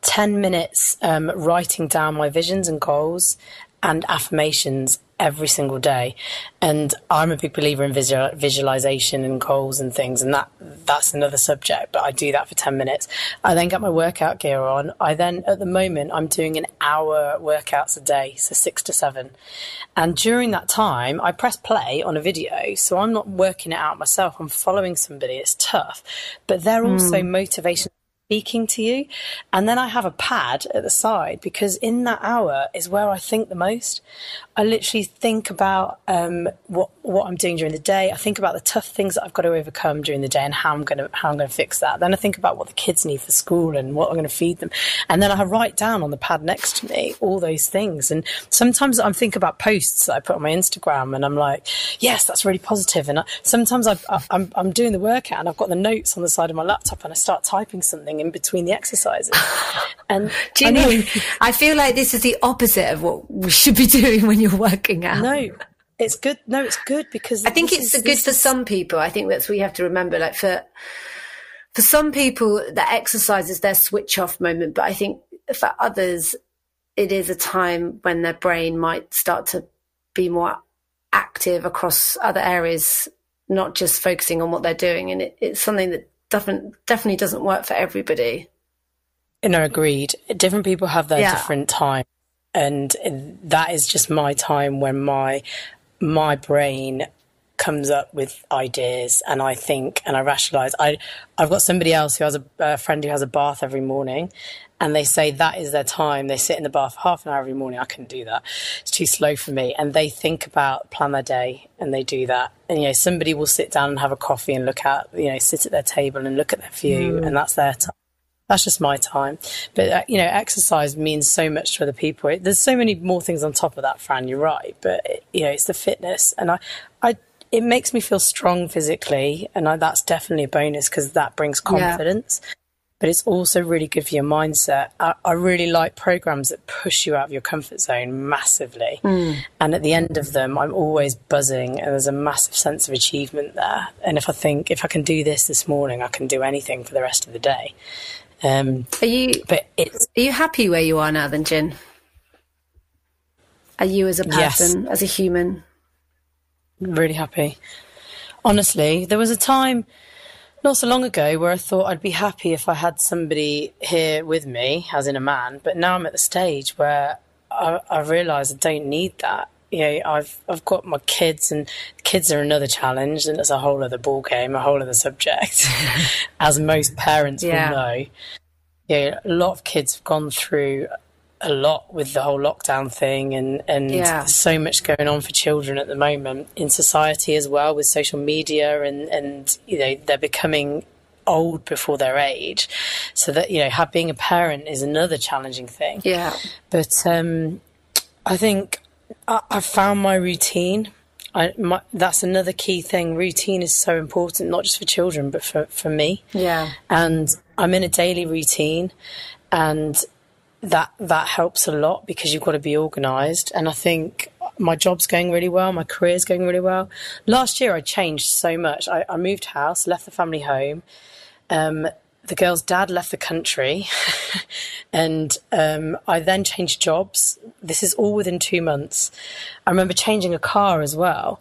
Speaker 3: 10 minutes writing down my visions and goals and affirmations every single day. And I'm a big believer in visualization and goals and things, and that's another subject, but I do that for 10 minutes. I then get my workout gear on. At the moment, I'm doing an hour workouts a day, so 6 to 7. And during that time, I press play on a video, so I'm not working it out myself. I'm following somebody. It's tough, but they're also motivation speaking to you. And then I have a pad at the side, because in that hour is where I think the most. I literally think about what I'm doing during the day. I think about the tough things that I've got to overcome during the day and how I'm going to fix that. Then I think about what the kids need for school and what I'm going to feed them. And then I write down on the pad next to me all those things. And sometimes I'm thinking about posts that I put on my Instagram, and I'm like, yes, that's really positive. And sometimes I'm doing the workout and I've got the notes on the side of my laptop, and I start typing something in between the exercises. And
Speaker 2: Ginny, I feel like this is the opposite of what we should be doing when you're working out.
Speaker 3: No, it's good. No, it's good, because
Speaker 2: I think it's good for some people. I think that's what you have to remember. Like for some people, that exercise is their switch off moment. But I think for others, it is a time when their brain might start to be more active across other areas, not just focusing on what they're doing. And it's something that definitely doesn't work for everybody.
Speaker 3: No, agreed. Different people have their different time. And that is just my time when my brain comes up with ideas, and I think and I rationalise. I've got somebody else who has a friend who has a bath every morning, and they say that is their time. They sit in the bath for half an hour every morning. I couldn't do that. It's too slow for me. And they think about, plan their day, and they do that. And, somebody will sit down and have a coffee and sit at their table and look at their view, and that's their time. That's just my time. But, exercise means so much to other people. There's so many more things on top of that, Fran, you're right. But, it's the fitness. And it makes me feel strong physically, and that's definitely a bonus because that brings confidence. Yeah. But it's also really good for your mindset. I really like programs that push you out of your comfort zone massively. And at the end of them, I'm always buzzing, and there's a massive sense of achievement there. And if I can do this morning, I can do anything for the rest of the day.
Speaker 2: Are you happy where you are now then, Gin? Are you as a person, as a human?
Speaker 3: Really happy. Honestly, there was a time not so long ago where I thought I'd be happy if I had somebody here with me, as in a man. But now I'm at the stage where I realise I don't need that. I've got my kids, and kids are another challenge, and it's a whole other ball game, a whole other subject, as most parents will know. A lot of kids have gone through a lot with the whole lockdown thing, and there's so much going on for children at the moment in society as well, with social media, and they're becoming old before their age, so that being a parent is another challenging thing. But I think I've found my routine. That's another key thing. Routine is so important, not just for children but for me. And I'm in a daily routine, and that helps a lot because you've got to be organised. And I think my job's going really well, my career's going really well. Last year I changed so much. I moved house, left the family home. The girl's dad left the country and I then changed jobs. This is all within 2 months. I remember changing a car as well.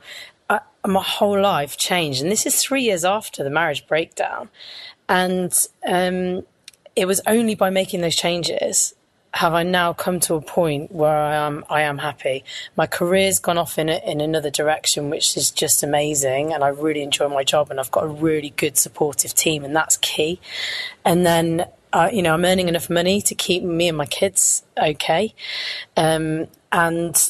Speaker 3: My whole life changed, and this is 3 years after the marriage breakdown. And it was only by making those changes have I now come to a point where I am happy. My career's gone off in another direction, which is just amazing, and I really enjoy my job, and I've got a really good supportive team, and that's key. And then I'm earning enough money to keep me and my kids okay, and the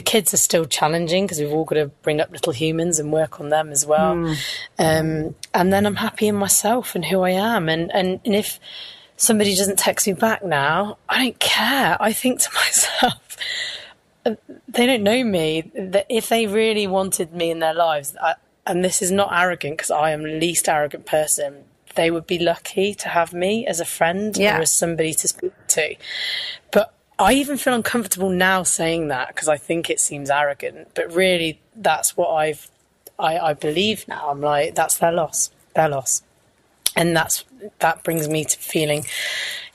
Speaker 3: kids are still challenging because we've all got to bring up little humans and work on them as well. And then I'm happy in myself and who I am, and if somebody doesn't text me back now, I don't care. I think to myself, they don't know me. That if they really wanted me in their lives, and this is not arrogant because I am the least arrogant person, they would be lucky to have me as a friend or as somebody to speak to. But I even feel uncomfortable now saying that because I think it seems arrogant. But really, that's what I believe now. I'm like, that's their loss. And that brings me to feeling,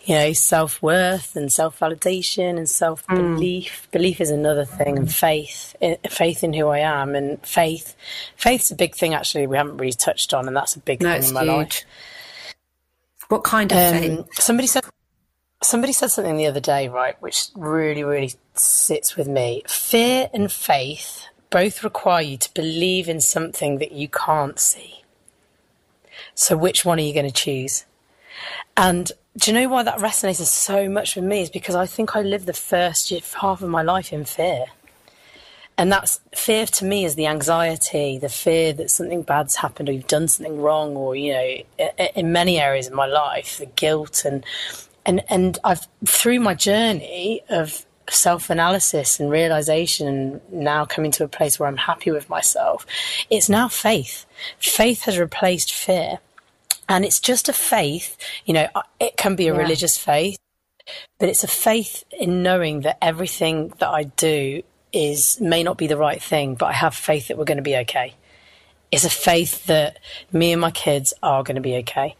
Speaker 3: self-worth and self-validation and self-belief. Belief is another thing, and faith in who I am. And faith's a big thing, actually, we haven't really touched on, and that's a big thing in my life.
Speaker 2: What kind of faith?
Speaker 3: Somebody said something the other day, right, which really, really sits with me. Fear and faith both require you to believe in something that you can't see. So which one are you going to choose? And do you know why that resonates so much with me? Is because I think I lived the first half of my life in fear. And that's fear to me is the anxiety, the fear that something bad's happened or you've done something wrong, or, in many areas of my life, the guilt. And I've, through my journey of self-analysis and realisation, and now coming to a place where I'm happy with myself, it's now faith. Faith has replaced fear. And it's just a faith, it can be a religious faith, but it's a faith in knowing that everything that I do may not be the right thing, but I have faith that we're going to be okay. It's a faith that me and my kids are going to be okay.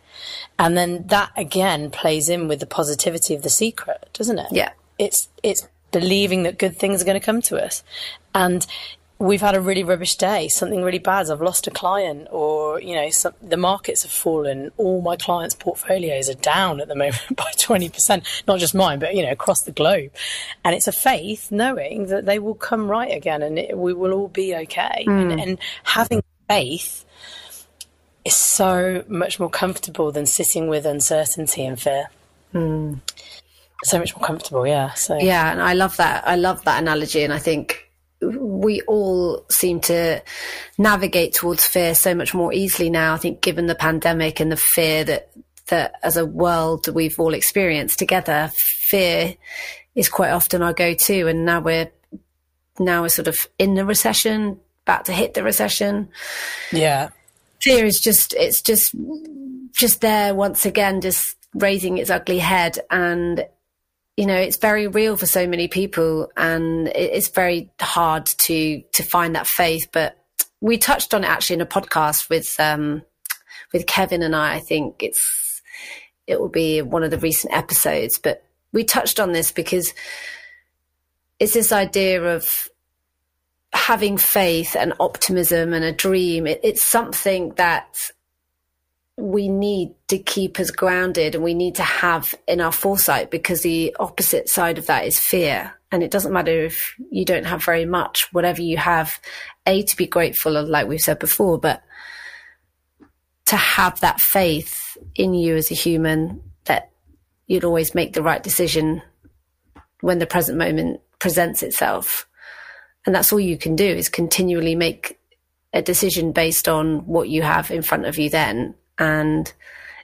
Speaker 3: And then that again plays in with the positivity of The Secret, doesn't it?
Speaker 2: Yeah.
Speaker 3: It's believing that good things are going to come to us. And we've had a really rubbish day, something really bad, I've lost a client, or, the markets have fallen. All my clients' portfolios are down at the moment by 20%, not just mine, but, across the globe. And it's a faith knowing that they will come right again, and we will all be okay. And having faith is so much more comfortable than sitting with uncertainty and fear. So much more comfortable, yeah. So
Speaker 2: yeah, and I love that analogy, and I think we all seem to navigate towards fear so much more easily now. I think given the pandemic and the fear that as a world we've all experienced together, fear is quite often our go-to. And now we're sort of in the recession, about to hit the recession.
Speaker 3: Yeah.
Speaker 2: Fear is just there once again, just raising its ugly head. And, you know, it's very real for so many people, and it's very hard to find that faith. But we touched on it actually in a podcast with Kevin and I think it will be one of the recent episodes, but we touched on this because it's this idea of having faith and optimism and a dream. It's something that we need to keep us grounded, and we need to have in our foresight, because the opposite side of that is fear. And it doesn't matter if you don't have very much, whatever you have, to be grateful of, like we've said before, but to have that faith in you as a human that you'd always make the right decision when the present moment presents itself. And that's all you can do, is continually make a decision based on what you have in front of you then. And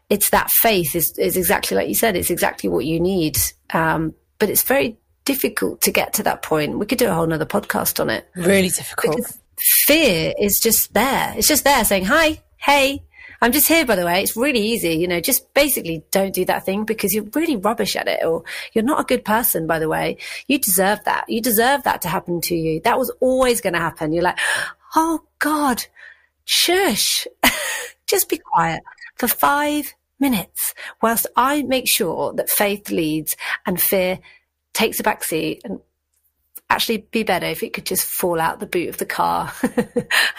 Speaker 2: it's that faith is exactly like you said, it's exactly what you need. But it's very difficult to get to that point. We could do a whole nother podcast on it.
Speaker 3: Really difficult.
Speaker 2: Because fear is just there. It's just there saying, hi, hey, I'm just here, by the way. It's really easy. You know, just basically don't do that thing because you're really rubbish at it, or you're not a good person, by the way. You deserve that. You deserve that to happen to you. That was always going to happen. You're like, oh God, shush. Just be quiet for 5 minutes whilst I make sure that faith leads and fear takes a back seat. And actually be better if it could just fall out the boot of the car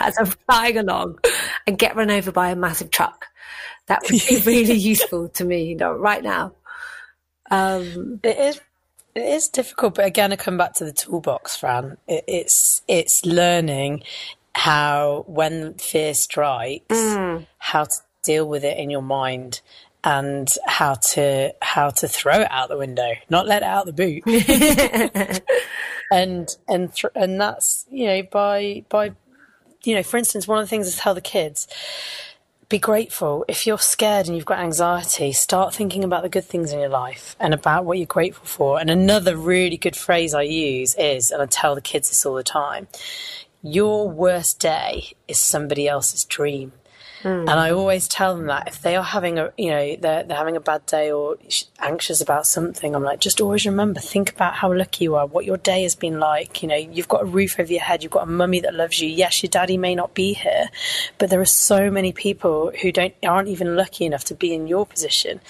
Speaker 2: as I'm flying along and get run over by a massive truck. That would be really useful to me, you know, right now.
Speaker 3: It is difficult, but again, I come back to the toolbox, Fran. It's learning how, when fear strikes, how to deal with it in your mind, and how to throw it out the window, not let it out the boot. and that's, you know, by you know, for instance, one of the things is tell the kids, be grateful. If you're scared and you've got anxiety, start thinking about the good things in your life and about what you're grateful for. And another really good phrase I use is, and I tell the kids this all the time, your worst day is somebody else's dream. And I always tell them that if they are having they're having a bad day or anxious about something, I'm like, just always remember, think about how lucky you are, what your day has been like. You know, you've got a roof over your head, you've got a mummy that loves you. Yes, your daddy may not be here, but there are so many people who aren't even lucky enough to be in your position.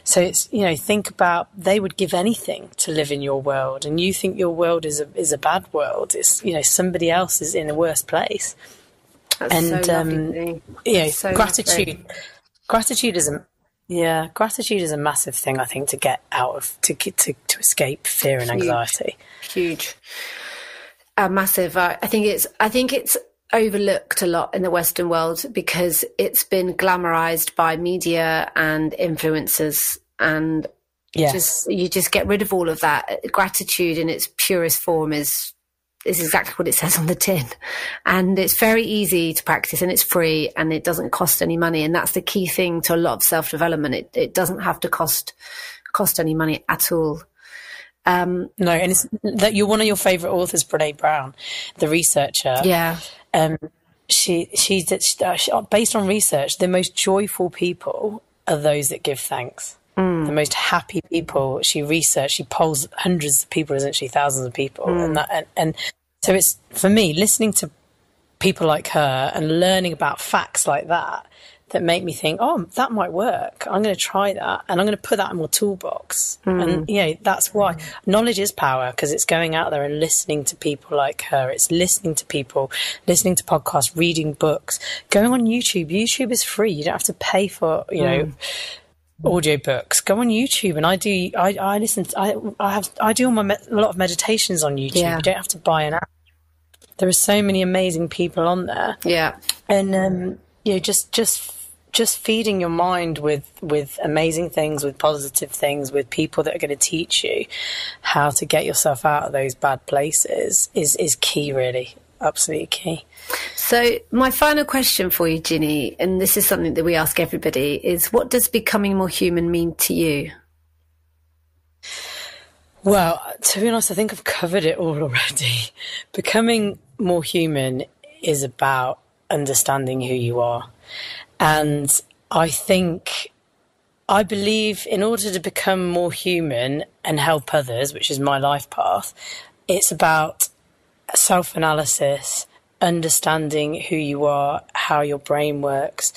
Speaker 3: So it's, you know, think about, they would give anything to live in your world, and you think your world is a bad world. It's, you know, somebody else is in a worse place.
Speaker 2: That's
Speaker 3: and
Speaker 2: so lovely.
Speaker 3: Yeah,
Speaker 2: so
Speaker 3: gratitude.
Speaker 2: lovely.
Speaker 3: Gratitude is a massive thing, I think, to get out of, to escape fear and anxiety.
Speaker 2: Huge. Massive. I think it's overlooked a lot in the Western world because it's been glamorized by media and influencers, and you just get rid of all of that. Gratitude in its purest form is exactly what it says on the tin, and it's very easy to practice, and it's free, and it doesn't cost any money. And that's the key thing to a lot of self-development. It doesn't have to cost any money at all.
Speaker 3: No, and it's that you're one of your favorite authors, Brené Brown, the researcher.
Speaker 2: Yeah.
Speaker 3: She's based on research, the most joyful people are those that give thanks. The most happy people. She polls hundreds of people, isn't she? Thousands of people. And so it's, for me, listening to people like her and learning about facts like that make me think, oh, that might work. I'm going to try that, and I'm going to put that in my toolbox. And, you know, that's why knowledge is power, because it's going out there and listening to people like her. It's listening to people, listening to podcasts, reading books, going on YouTube. YouTube is free. You don't have to pay for, you know, audiobooks. Go on YouTube, and I do a lot of meditations on YouTube. You don't have to buy an app. There are so many amazing people on there. And you know, just feeding your mind with amazing things, with positive things, with people that are going to teach you how to get yourself out of those bad places is key, really. Absolutely key.
Speaker 2: So my final question for you, Ginny, and this is something that we ask everybody, is what does becoming more human mean to you? Well,
Speaker 3: to be honest, I think I've covered it all already. Becoming more human is about understanding who you are. And I believe in order to become more human and help others, which is my life path, it's about self-analysis, understanding who you are, how your brain works,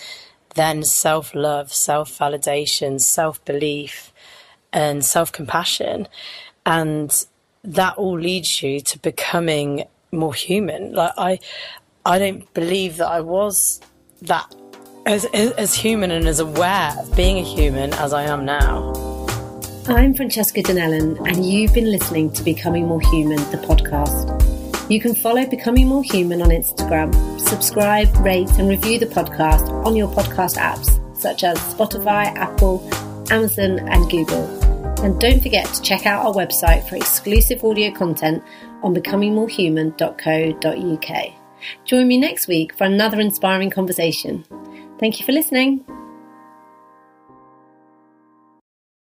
Speaker 3: then self-love, self-validation, self-belief, and self-compassion. And that all leads you to becoming more human. Like I don't believe that I was that as human and as aware of being a human as I am now.
Speaker 1: I'm Francesca Donnellan, and you've been listening to Becoming More Human, the podcast. You can follow Becoming More Human on Instagram, subscribe, rate and review the podcast on your podcast apps such as Spotify, Apple, Amazon and Google. And don't forget to check out our website for exclusive audio content on becomingmorehuman.co.uk. Join me next week for another inspiring conversation. Thank you for listening.